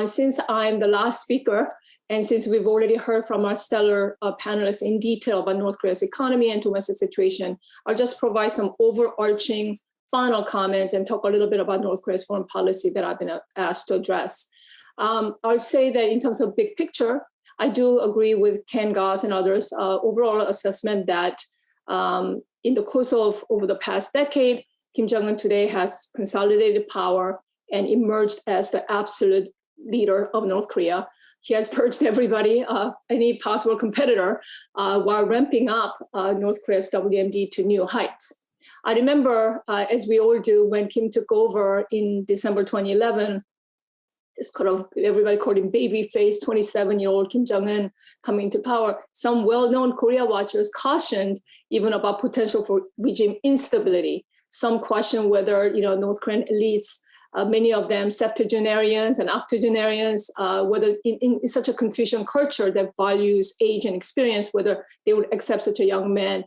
Since I'm the last speaker, and since we've already heard from our stellar panelists in detail about North Korea's economy and domestic situation, I'll just provide some overarching final comments and talk a little bit about North Korea's foreign policy that I've been asked to address. I'll say that in terms of big picture, I do agree with Ken Goss and others' overall assessment that in the course of over the past decade, Kim Jong-un today has consolidated power and emerged as the absolute leader of North Korea. He has purged everybody, any possible competitor, while ramping up North Korea's WMD to new heights. I remember, as we all do, when Kim took over in December 2011, everybody called him baby-faced 27-year-old Kim Jong-un coming to power. Some well-known Korea watchers cautioned even about potential for regime instability. Some questioned whether, North Korean elites, many of them septuagenarians and octogenarians, whether in such a Confucian culture that values age and experience, whether they would accept such a young man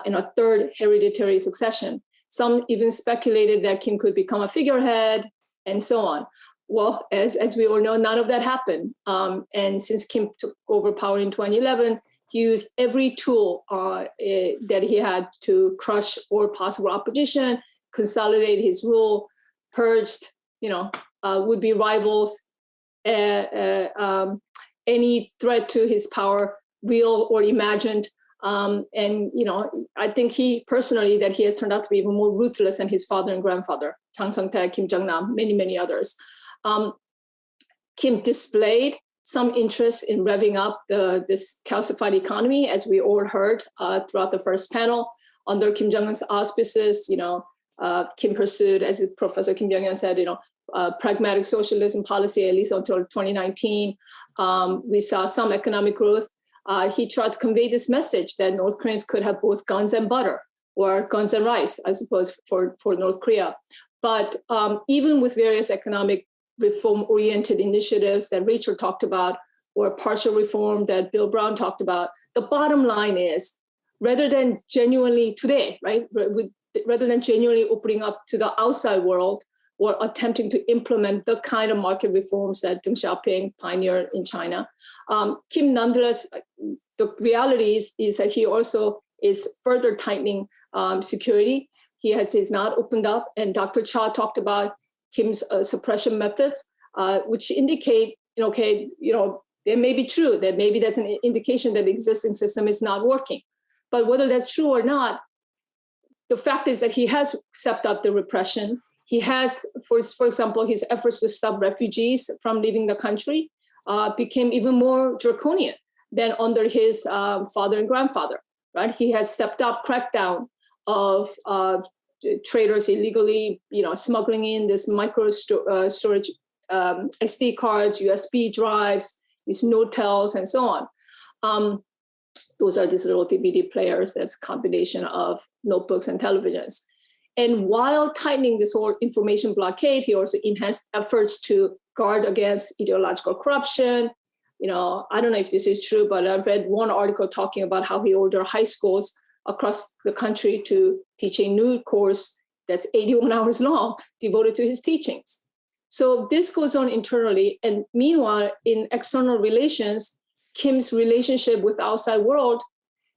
in a third hereditary succession. Some even speculated that Kim could become a figurehead and so on. Well, as we all know, none of that happened. And since Kim took over power in 2011, he used every tool that he had to crush all possible opposition, consolidate his rule, purged, would-be rivals, any threat to his power, real or imagined. I think he personally that he has turned out to be even more ruthless than his father and grandfather, Chang Sung-taek, Kim Jong-nam, many, many others. Kim displayed some interest in revving up this calcified economy, as we all heard throughout the first panel. Under Kim Jong-un's auspices, Kim pursued, as Professor Kim Jong-un said, pragmatic socialism policy, at least until 2019. We saw some economic growth. He tried to convey this message that North Koreans could have both guns and butter, or guns and rice, I suppose, for North Korea. But even with various economic reform-oriented initiatives that Rachel talked about, or partial reform that Bill Brown talked about, the bottom line is, rather than genuinely today, right, rather than genuinely opening up to the outside world or attempting to implement the kind of market reforms that Deng Xiaoping pioneered in China, Kim, nonetheless, the reality is that he also is further tightening security. He's not opened up, and Dr. Cha talked about Kim's suppression methods, which indicate, That may be true, that maybe that's an indication that the existing system is not working. But whether that's true or not, the fact is that he has stepped up the repression. He has, for example, his efforts to stop refugees from leaving the country became even more draconian than under his father and grandfather, right? He has stepped up crackdown of traders illegally, smuggling in this micro storage SD cards, USB drives, these Notels, and so on. Those are these little DVD players that's a combination of notebooks and televisions. And while tightening this whole information blockade, he also enhanced efforts to guard against ideological corruption. I don't know if this is true, but I've read one article talking about how he ordered high schools across the country to teach a new course that's 81 hours long, devoted to his teachings. So this goes on internally. And meanwhile, in external relations, Kim's relationship with the outside world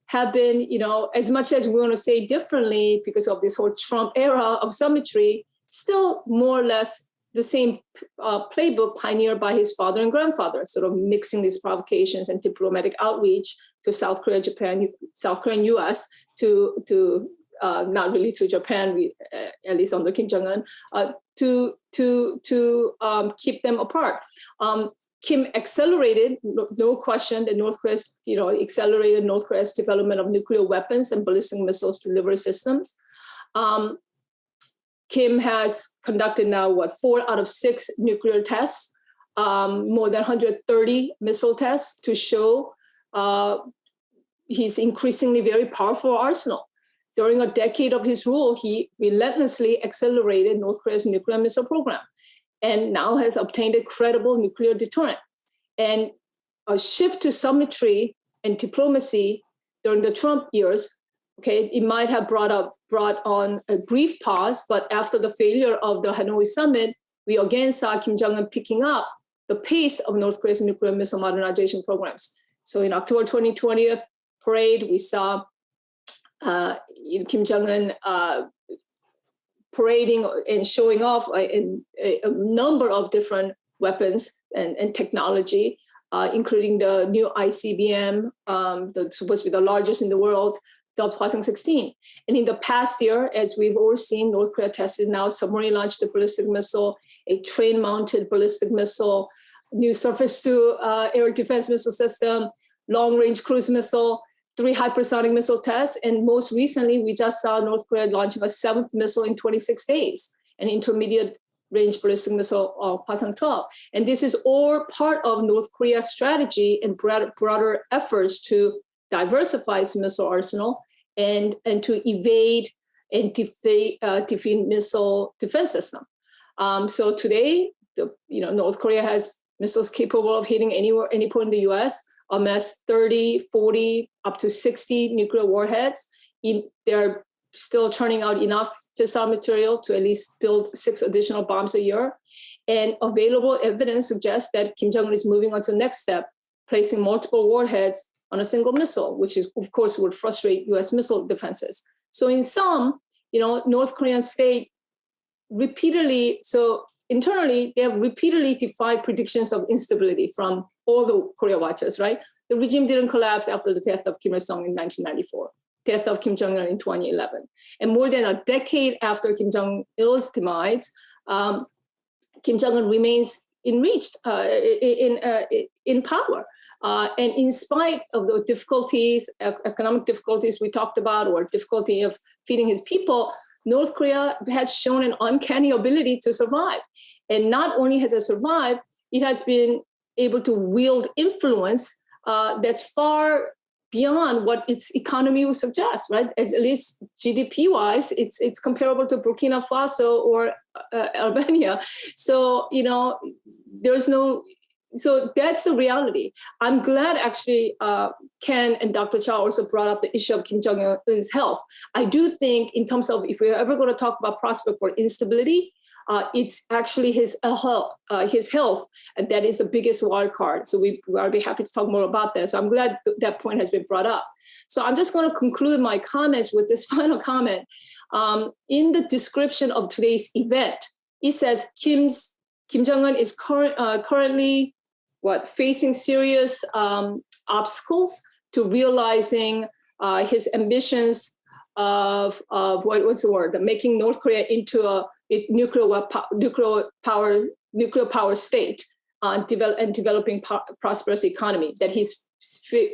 have been, as much as we want to say differently because of this whole Trump era of symmetry, still more or less the same playbook pioneered by his father and grandfather, sort of mixing these provocations and diplomatic outreach to South Korea, Japan, South Korea and US to not really to Japan, at least under Kim Jong-un, to keep them apart. Kim accelerated, no question, that North Korea's, accelerated North Korea's development of nuclear weapons and ballistic missiles delivery systems. Kim has conducted now, 4 out of 6 nuclear tests, more than 130 missile tests to show his increasingly very powerful arsenal. During a decade of his rule, he relentlessly accelerated North Korea's nuclear missile program, and now has obtained a credible nuclear deterrent. And a shift to symmetry and diplomacy during the Trump years, it might have brought on a brief pause, but after the failure of the Hanoi summit, we again saw Kim Jong-un picking up the pace of North Korea's nuclear missile modernization programs. So in October 2020 parade, we saw Kim Jong-un parading and showing off a number of different weapons and technology, including the new ICBM, supposed to be the largest in the world, dubbed Hwasong-16. And in the past year, as we've all seen, North Korea tested now submarine-launched ballistic missile, a train-mounted ballistic missile, new surface-to-air defense missile system, long-range cruise missile, 3 hypersonic missile tests, and most recently, we just saw North Korea launching a 7th missile in 26 days, an intermediate-range ballistic missile, Hwasong-12. And this is all part of North Korea's strategy and broader efforts to diversify its missile arsenal and to evade and defeat missile defense system. So today, North Korea has missiles capable of hitting any point in the U.S., amass 30, 40, up to 60 nuclear warheads. They're still churning out enough fissile material to at least build 6 additional bombs a year. And available evidence suggests that Kim Jong-un is moving on to the next step, placing multiple warheads on a single missile, which is, of course, would frustrate US missile defenses. So in sum, North Korean state repeatedly, so internally, they have repeatedly defied predictions of instability from all the Korea watchers, right? The regime didn't collapse after the death of Kim Il-sung in 1994, death of Kim Jong-un in 2011. And more than a decade after Kim Jong-il's demise, Kim Jong-un remains in power. And in spite of the difficulties, economic difficulties we talked about, or difficulty of feeding his people, North Korea has shown an uncanny ability to survive. And not only has it survived, it has been able to wield influence that's far beyond what its economy would suggest, right? At least GDP-wise, it's comparable to Burkina Faso or Albania. So, so that's the reality. I'm glad actually Ken and Dr. Chow also brought up the issue of Kim Jong-un's health. I do think in terms of if we're ever going to talk about prospect for instability, it's actually his health, and that is the biggest wild card. So I'll be happy to talk more about that. So I'm glad that point has been brought up. So I'm just going to conclude my comments with this final comment. In the description of today's event, it says Kim Jong-un is currently facing serious obstacles to realizing his ambitions of what's the word? Making North Korea into a nuclear power state and developing prosperous economy. That he's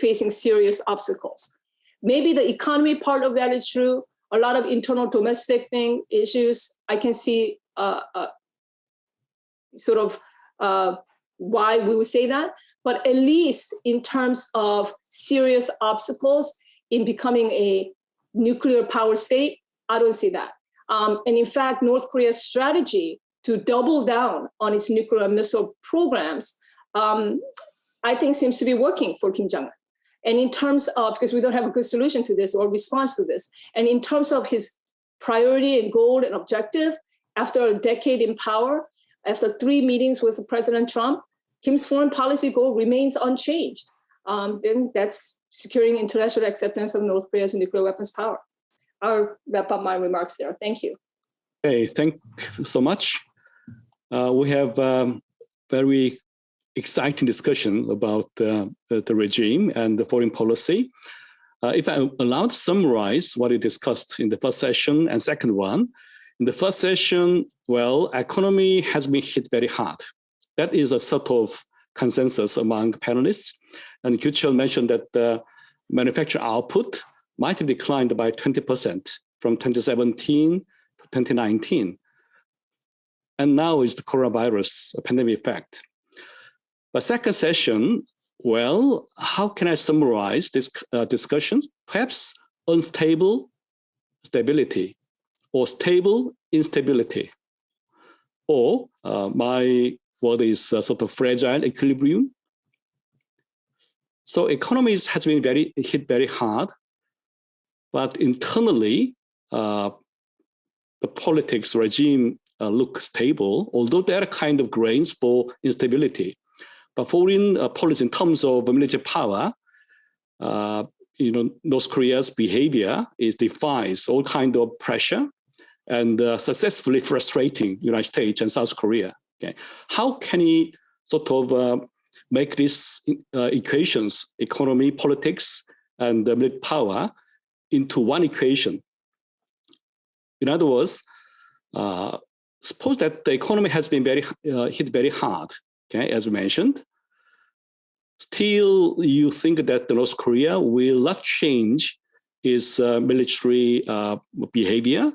facing serious obstacles. Maybe the economy part of that is true. A lot of internal domestic issues. I can see sort of why we would say that, but at least in terms of serious obstacles in becoming a nuclear power state, I don't see that. And in fact, North Korea's strategy to double down on its nuclear missile programs, I think seems to be working for Kim Jong-un. And in terms of, because we don't have a good solution to this or response to this, and in terms of his priority and goal and objective, after a decade in power, after 3 meetings with President Trump, Kim's foreign policy goal remains unchanged. Then that's securing international acceptance of North Korea's nuclear weapons power. I'll wrap up my remarks there. Thank you. Okay, thank you so much. We have very exciting discussion about the regime and the foreign policy. If I'm allowed to summarize what we discussed in the first session and second one, in the first session, well, economy has been hit very hard. That is a sort of consensus among panelists. And Kyuchul mentioned that the manufacturing output might have declined by 20% from 2017 to 2019. And now is the coronavirus pandemic effect. But second session, well, how can I summarize this discussions? Perhaps unstable stability or stable instability. Or my word is sort of fragile equilibrium. So economies has been hit very hard, but internally, the politics regime look stable, although there are kind of grains for instability. But foreign policy in terms of military power, North Korea's behavior defies all kind of pressure and successfully frustrating United States and South Korea. Okay, how can he sort of make these equations, economy, politics, and military power, into one equation? In other words, suppose that the economy has been hit very hard. Okay, as we mentioned, still you think that North Korea will not change its military behavior,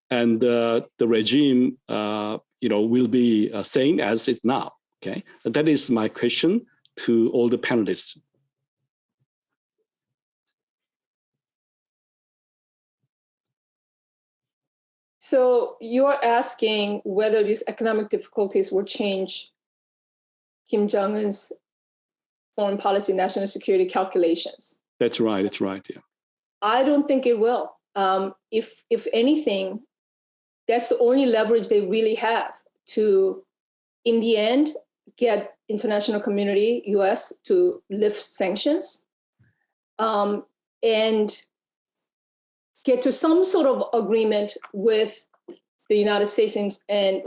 and the regime, will be same as it's now. Okay, that is my question to all the panelists. So you're asking whether these economic difficulties will change Kim Jong-un's foreign policy, national security calculations. That's right. That's right. Yeah. I don't think it will. If anything, that's the only leverage they really have to, in the end, get international community, U.S., to lift sanctions and get to some sort of agreement with the United States and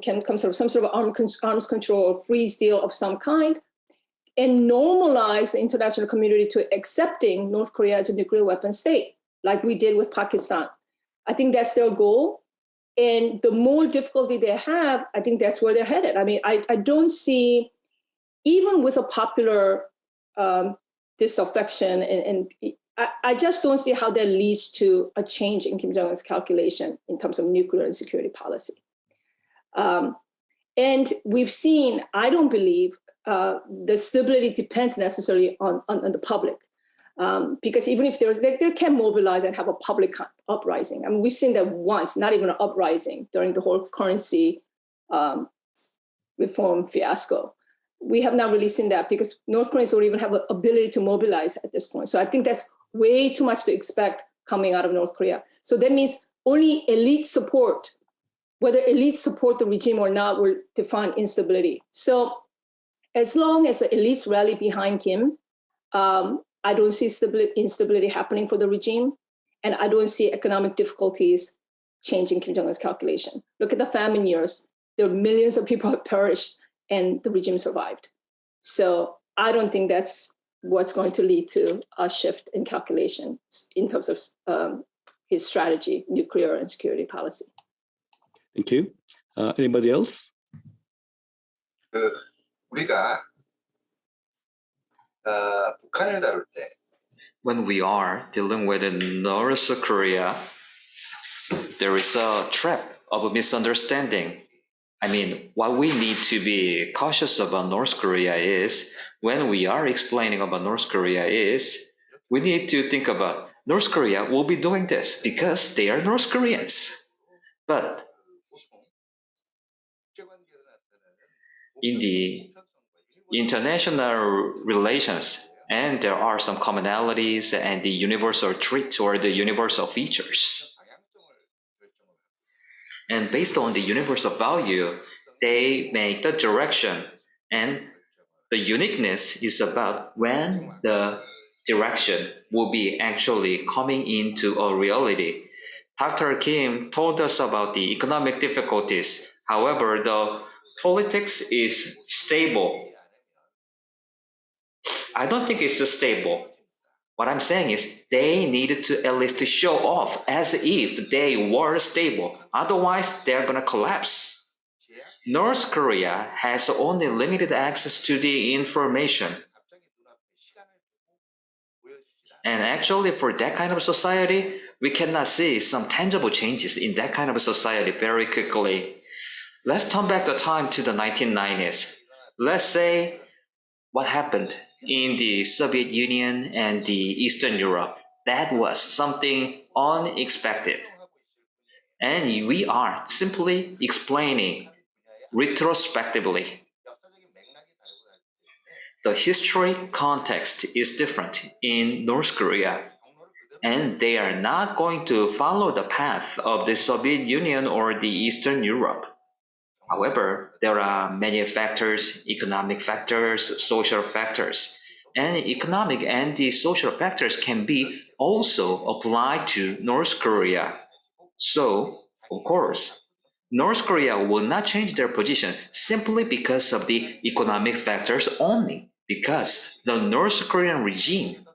can come sort of some sort of arms control or freeze deal of some kind, and normalize the international community to accepting North Korea as a nuclear weapon state, like we did with Pakistan. I think that's their goal. And the more difficulty they have, I think that's where they're headed. I mean, I don't see, even with a popular disaffection, and I just don't see how that leads to a change in Kim Jong-un's calculation in terms of nuclear and security policy. And we've seen, I don't believe, the stability depends necessarily on the public. Because even if they can mobilize and have a public uprising. I mean, we've seen that once, not even an uprising during the whole currency reform fiasco. We have not really seen that because North Koreans don't even have an ability to mobilize at this point. So I think that's way too much to expect coming out of North Korea. So that means only elite support, whether elites support the regime or not, will define instability. So as long as the elites rally behind Kim, I don't see instability happening for the regime, and I don't see economic difficulties changing Kim Jong-un's calculation. Look at the famine years. There were millions of people who perished, and the regime survived. So I don't think that's what's going to lead to a shift in calculation in terms of his strategy, nuclear and security policy. Thank you. Anybody else? 우리가 북한을 다룰 때 When we are dealing with North Korea, there is a trap of a misunderstanding. I mean, what we need to be cautious about North Korea is, when we are explaining about North Korea is, we need to think about North Korea will be doing this because they are North Koreans. But in the international relations, and there are some commonalities and the universal traits or the universal features. And based on the universal value, they make the direction, and the uniqueness is about when the direction will be actually coming into a reality. Dr. Kim told us about the economic difficulties. However, the politics is stable. I don't think it's stable. What I'm saying is they needed to at least show off as if they were stable. Otherwise, they're going to collapse. North Korea has only limited access to the information. And actually, for that kind of society, we cannot see some tangible changes in that kind of society very quickly. Let's turn back the time to the 1990s. Let's say what happened in the Soviet Union and the Eastern Europe. That was something unexpected. And we are simply explaining retrospectively. The history context is different in North Korea, and they are not going to follow the path of the Soviet Union or the Eastern Europe. However, there are many factors, economic factors, social factors, and economic and the social factors can be also applied to North Korea. So, of course, North Korea will not change their position simply because of the economic factors only, because the North Korean regime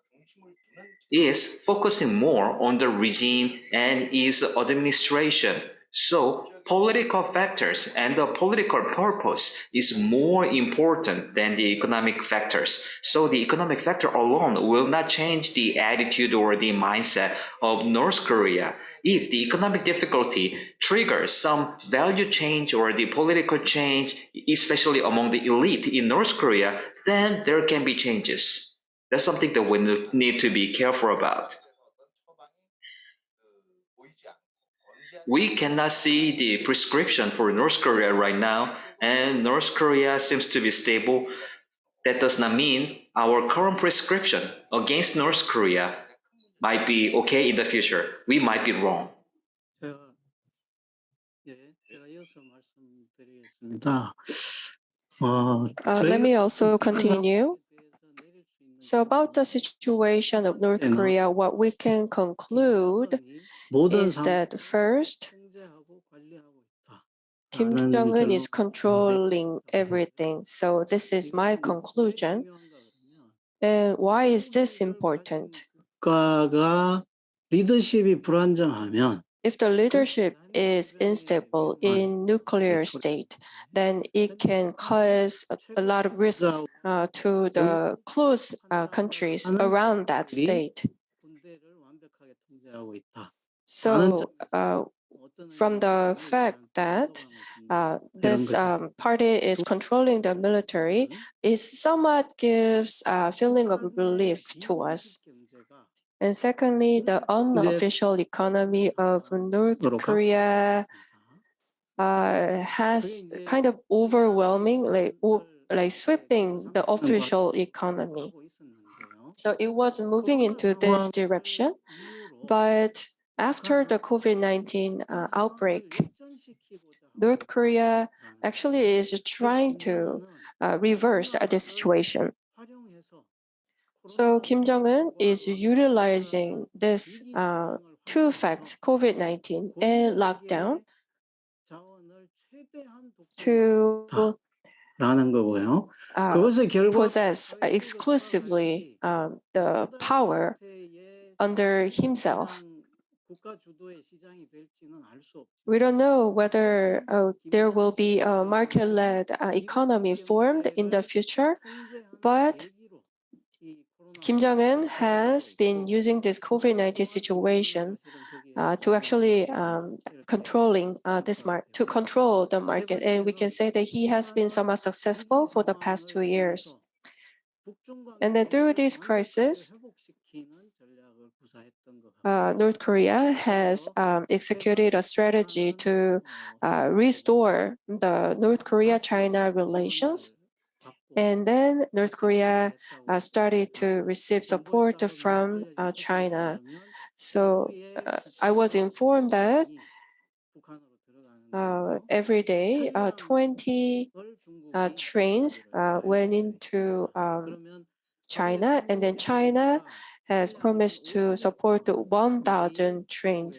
is focusing more on the regime and its administration. So, political factors and the political purpose is more important than the economic factors. So the economic factor alone will not change the attitude or the mindset of North Korea. If the economic difficulty triggers some value change or the political change, especially among the elite in North Korea, then there can be changes. That's something that we need to be careful about. We cannot see the prescription for North Korea right now, and North Korea seems to be stable. That does not mean our current prescription against North Korea might be okay in the future. We might be wrong. Let me also continue. So about the situation of North Korea, what we can conclude is that first, Kim Jong-un is controlling everything. So this is my conclusion. And why is this important? If the leadership is unstable in nuclear state, then it can cause a lot of risks to the close countries around that state. So from the fact that this party is controlling the military, it somewhat gives a feeling of relief to us. And secondly, the unofficial economy of North Korea has kind of overwhelming, like sweeping the official economy. So it was moving into this direction, but after the COVID-19 outbreak, North Korea actually is trying to reverse this situation. So Kim Jong-un is utilizing this two facts, COVID-19 and lockdown, to 라는 거고요. possess exclusively the power under himself. We don't know whether there will be a market-led economy formed in the future, but Kim Jong-un has been using this COVID-19 situation to actually control the market, and we can say that he has been somewhat successful for the past 2 years. And then through this crisis, North Korea has executed a strategy to restore the North Korea-China relations. And then North Korea started to receive support from China. So I was informed that every day 20 trains went into China, and then China has promised to support 1,000 trains,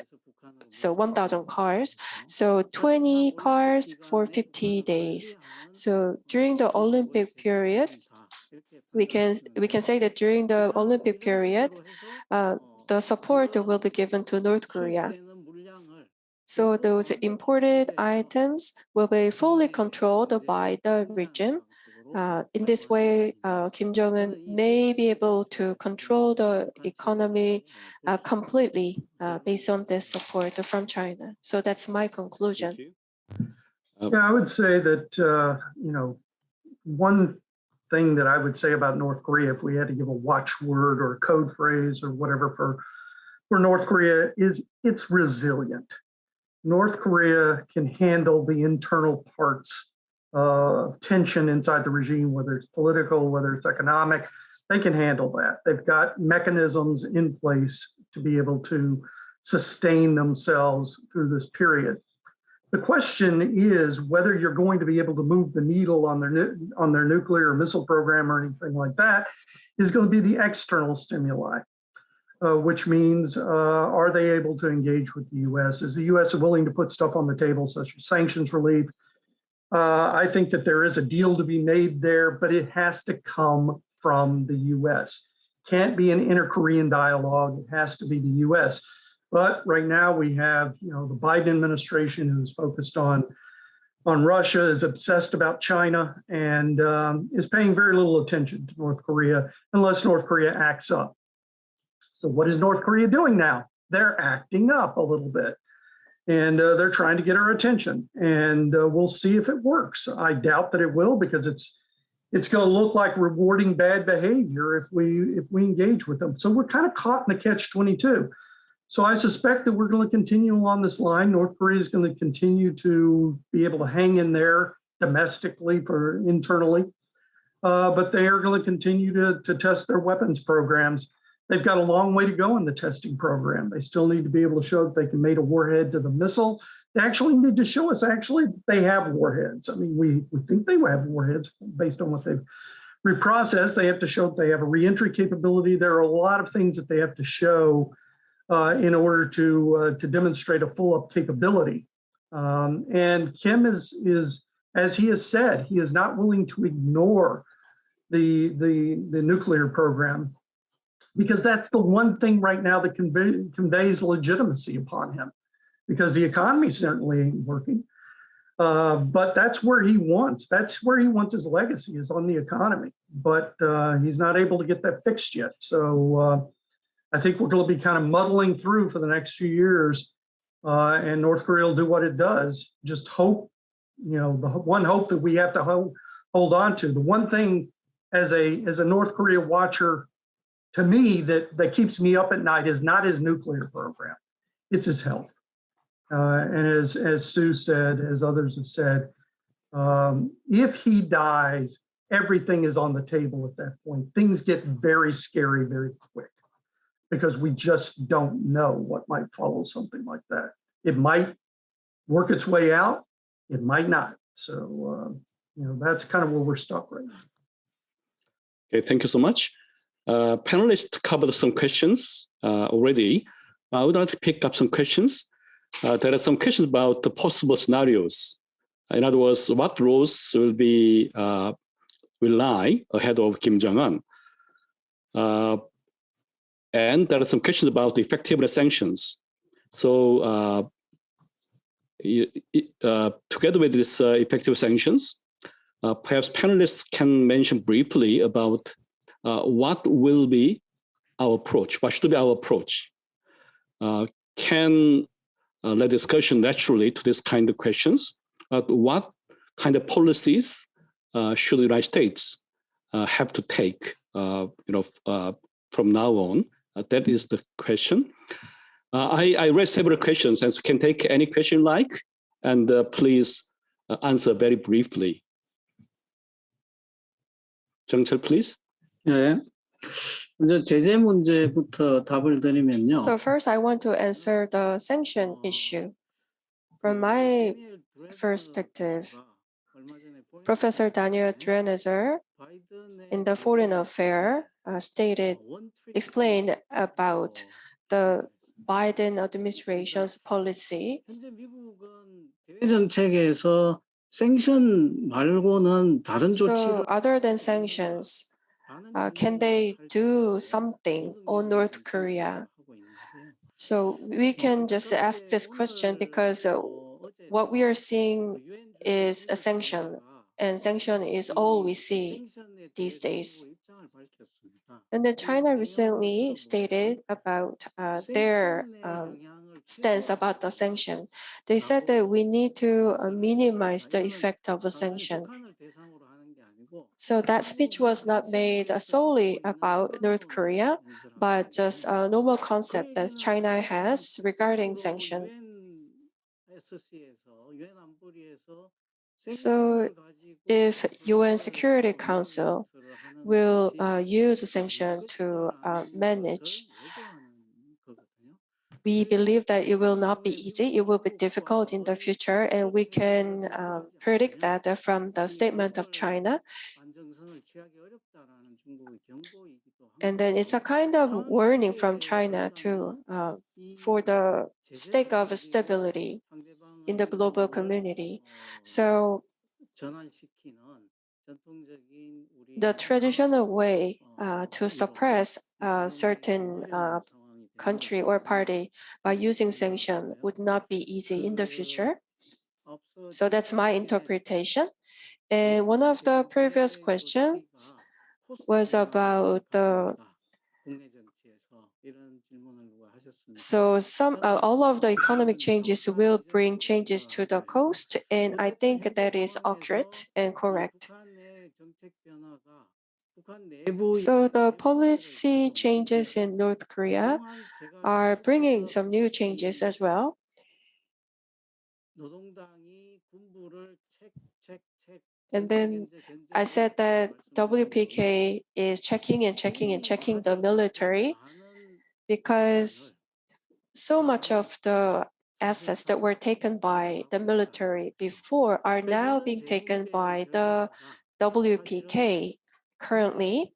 so 1,000 cars, so 20 cars for 50 days. So during the Olympic period, we can say that during the Olympic period, the support will be given to North Korea. So those imported items will be fully controlled by the regime. In this way, Kim Jong-un may be able to control the economy completely based on this support from China. So that's my conclusion. Yeah, I would say that, one thing that I would say about North Korea, if we had to give a watchword or a code phrase or whatever for North Korea, is it's resilient. North Korea can handle the internal parts of tension inside the regime, whether it's political, whether it's economic. They can handle that. They've got mechanisms in place to be able to sustain themselves through this period. The question is whether you're going to be able to move the needle on their nuclear or missile program or anything like that is going to be the external stimuli. Which means, are they able to engage with the U.S.? Is the U.S. willing to put stuff on the table, such as sanctions relief? I think that there is a deal to be made there, but it has to come from the U.S. Can't be an inter-Korean dialogue. It has to be the U.S. But right now we have, the Biden administration who's focused on Russia, is obsessed about China, and is paying very little attention to North Korea unless North Korea acts up. So what is North Korea doing now? They're acting up a little bit, and they're trying to get our attention, and we'll see if it works. I doubt that it will, because it's going to look like rewarding bad behavior if we engage with them. So we're kind of caught in a catch-22. So I suspect that we're going to continue along this line. North Korea is going to continue to be able to hang in there domestically internally, but they are going to continue to test their weapons programs. They've got a long way to go in the testing program. They still need to be able to show that they can mate a warhead to the missile. They actually need to show us they have warheads. I mean, we think they have warheads based on what they've reprocessed. They have to show that they have a reentry capability. There are a lot of things that they have to show in order to demonstrate a full-up capability. And Kim is, as he has said, he is not willing to ignore the nuclear program, because that's the one thing right now that conveys legitimacy upon him, because the economy certainly ain't working. But that's where he wants his legacy, is on the economy. But he's not able to get that fixed yet. So I think we're going to be kind of muddling through for the next few years, and North Korea will do what it does. Just hope, the one hope that we have to hold on to. The one thing as a North Korea watcher, to me, that keeps me up at night is not his nuclear program. It's his health. And as Sue said, as others have said, if he dies, everything is on the table at that point. Things get very scary very quick, because we just don't know what might follow something like that. It might work its way out. It might not. So, that's kind of where we're stuck right now. Okay, thank you so much. Panelists covered some questions already. I would like to pick up some questions. There are some questions about the possible scenarios In other words, what roles will lie ahead of Kim Jong-un? And there are some questions about the effectiveness sanctions. So together with these effective sanctions, perhaps panelists can mention briefly about what will be our approach, what should be our approach. Can let discussion naturally to this kind of questions. What kind of policies should the United States have to take from now on? That is the question. I read several questions and can take any question you like, and please answer very briefly. 정철, please. 네. 먼저 제재 문제부터 답을 드리면요. So first, I want to answer the sanction issue. From my perspective, Professor Daniel Dreneser in the Foreign Affairs explained about the Biden administration's policy. 현재 미국은 대외 정책에서 생선 말고는 다른 So 조치를 other than sanctions, can they do something on North Korea? So we can just ask this question because what we are seeing is a sanction, and sanction is all we see these days. And then China recently stated about their stance about the sanction. They said that we need to minimize the effect of a sanction. So that speech was not made solely about North Korea, but just a normal concept that China has regarding sanction. So if UN Security Council will use sanction to manage, we believe that it will not be easy. It will be difficult in the future, and we can predict that from the statement of China. And then it's a kind of warning from China too, for the sake of stability in the global community. So the traditional way to suppress a certain country or party by using sanction would not be easy in the future. So that's my interpretation. And one of the previous questions was about the all of the economic changes will bring changes to the coast, and I think that is accurate and correct. So the policy changes in North Korea are bringing some new changes as well. And then I said that WPK is checking the military because so much of the assets that were taken by the military before are now being taken by the WPK currently.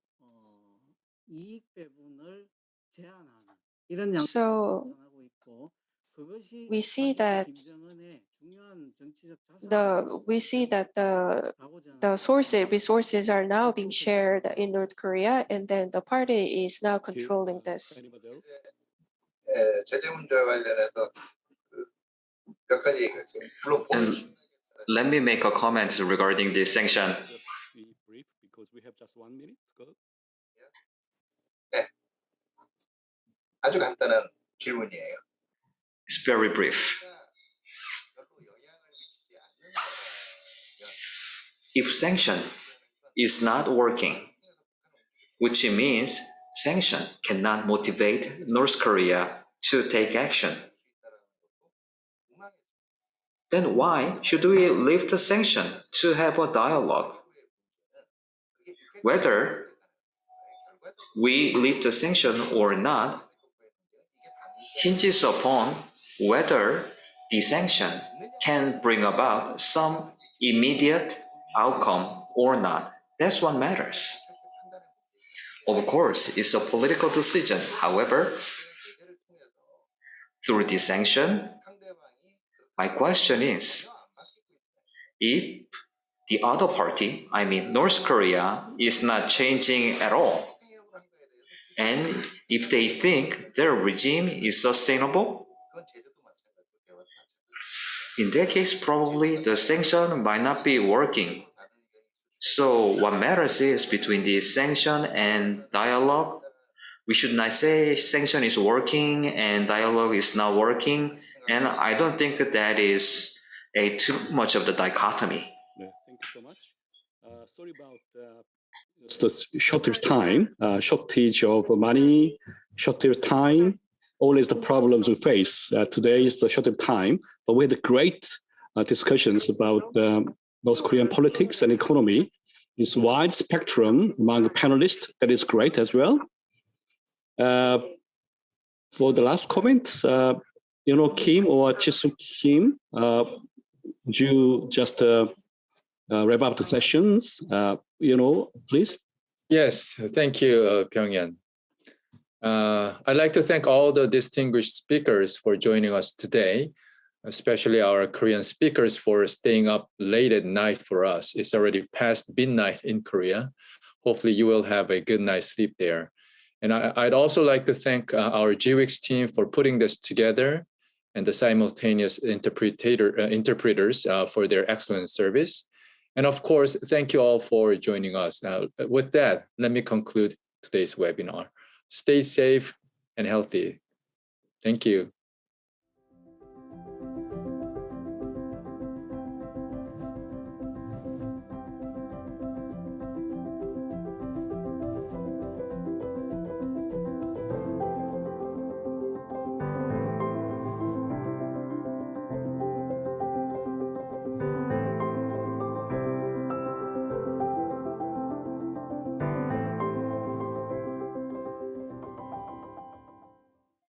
So we see that the resources are now being shared in North Korea, and then the party is now controlling this. 제재 문제와 관련해서 몇 가지 얘기할게요. 물론 And let me make a comment regarding the sanction. 네. 아주 간단한 질문이에요. It's very brief. If sanction is not working, which means sanction cannot motivate North Korea to take action, then why should we lift the sanction to have a dialogue? Whether we lift the sanction or not hinges upon whether the sanction can bring about some immediate outcome or not. That's what matters. Of course, it's a political decision. However, through the sanction, my question is, if the other party, I mean North Korea, is not changing at all, and if they think their regime is sustainable, in that case, probably the sanction might not be working. So what matters is between the sanction and dialogue, we should not say sanction is working and dialogue is not working. And I don't think that is too much of the dichotomy. Yeah, thank you so much. Sorry about the shortage time, shortage of money, shortage of time. Always the problems we face. Today is the shortage of time, but we had great discussions about North Korean politics and economy. It's wide spectrum among the panelists. That is great as well. For the last comment, Kim or Jisoo Kim, would you just wrap up the sessions, please? Yes, thank you, Pyongyang. I'd like to thank all the distinguished speakers for joining us today, especially our Korean speakers for staying up late at night for us. It's already past midnight in Korea. Hopefully you will have a good night's sleep there. And I'd also like to thank our GWIX team for putting this together and the simultaneous interpreters for their excellent service. And of course, thank you all for joining us. Now, with that, let me conclude today's webinar. Stay safe and healthy. Thank you.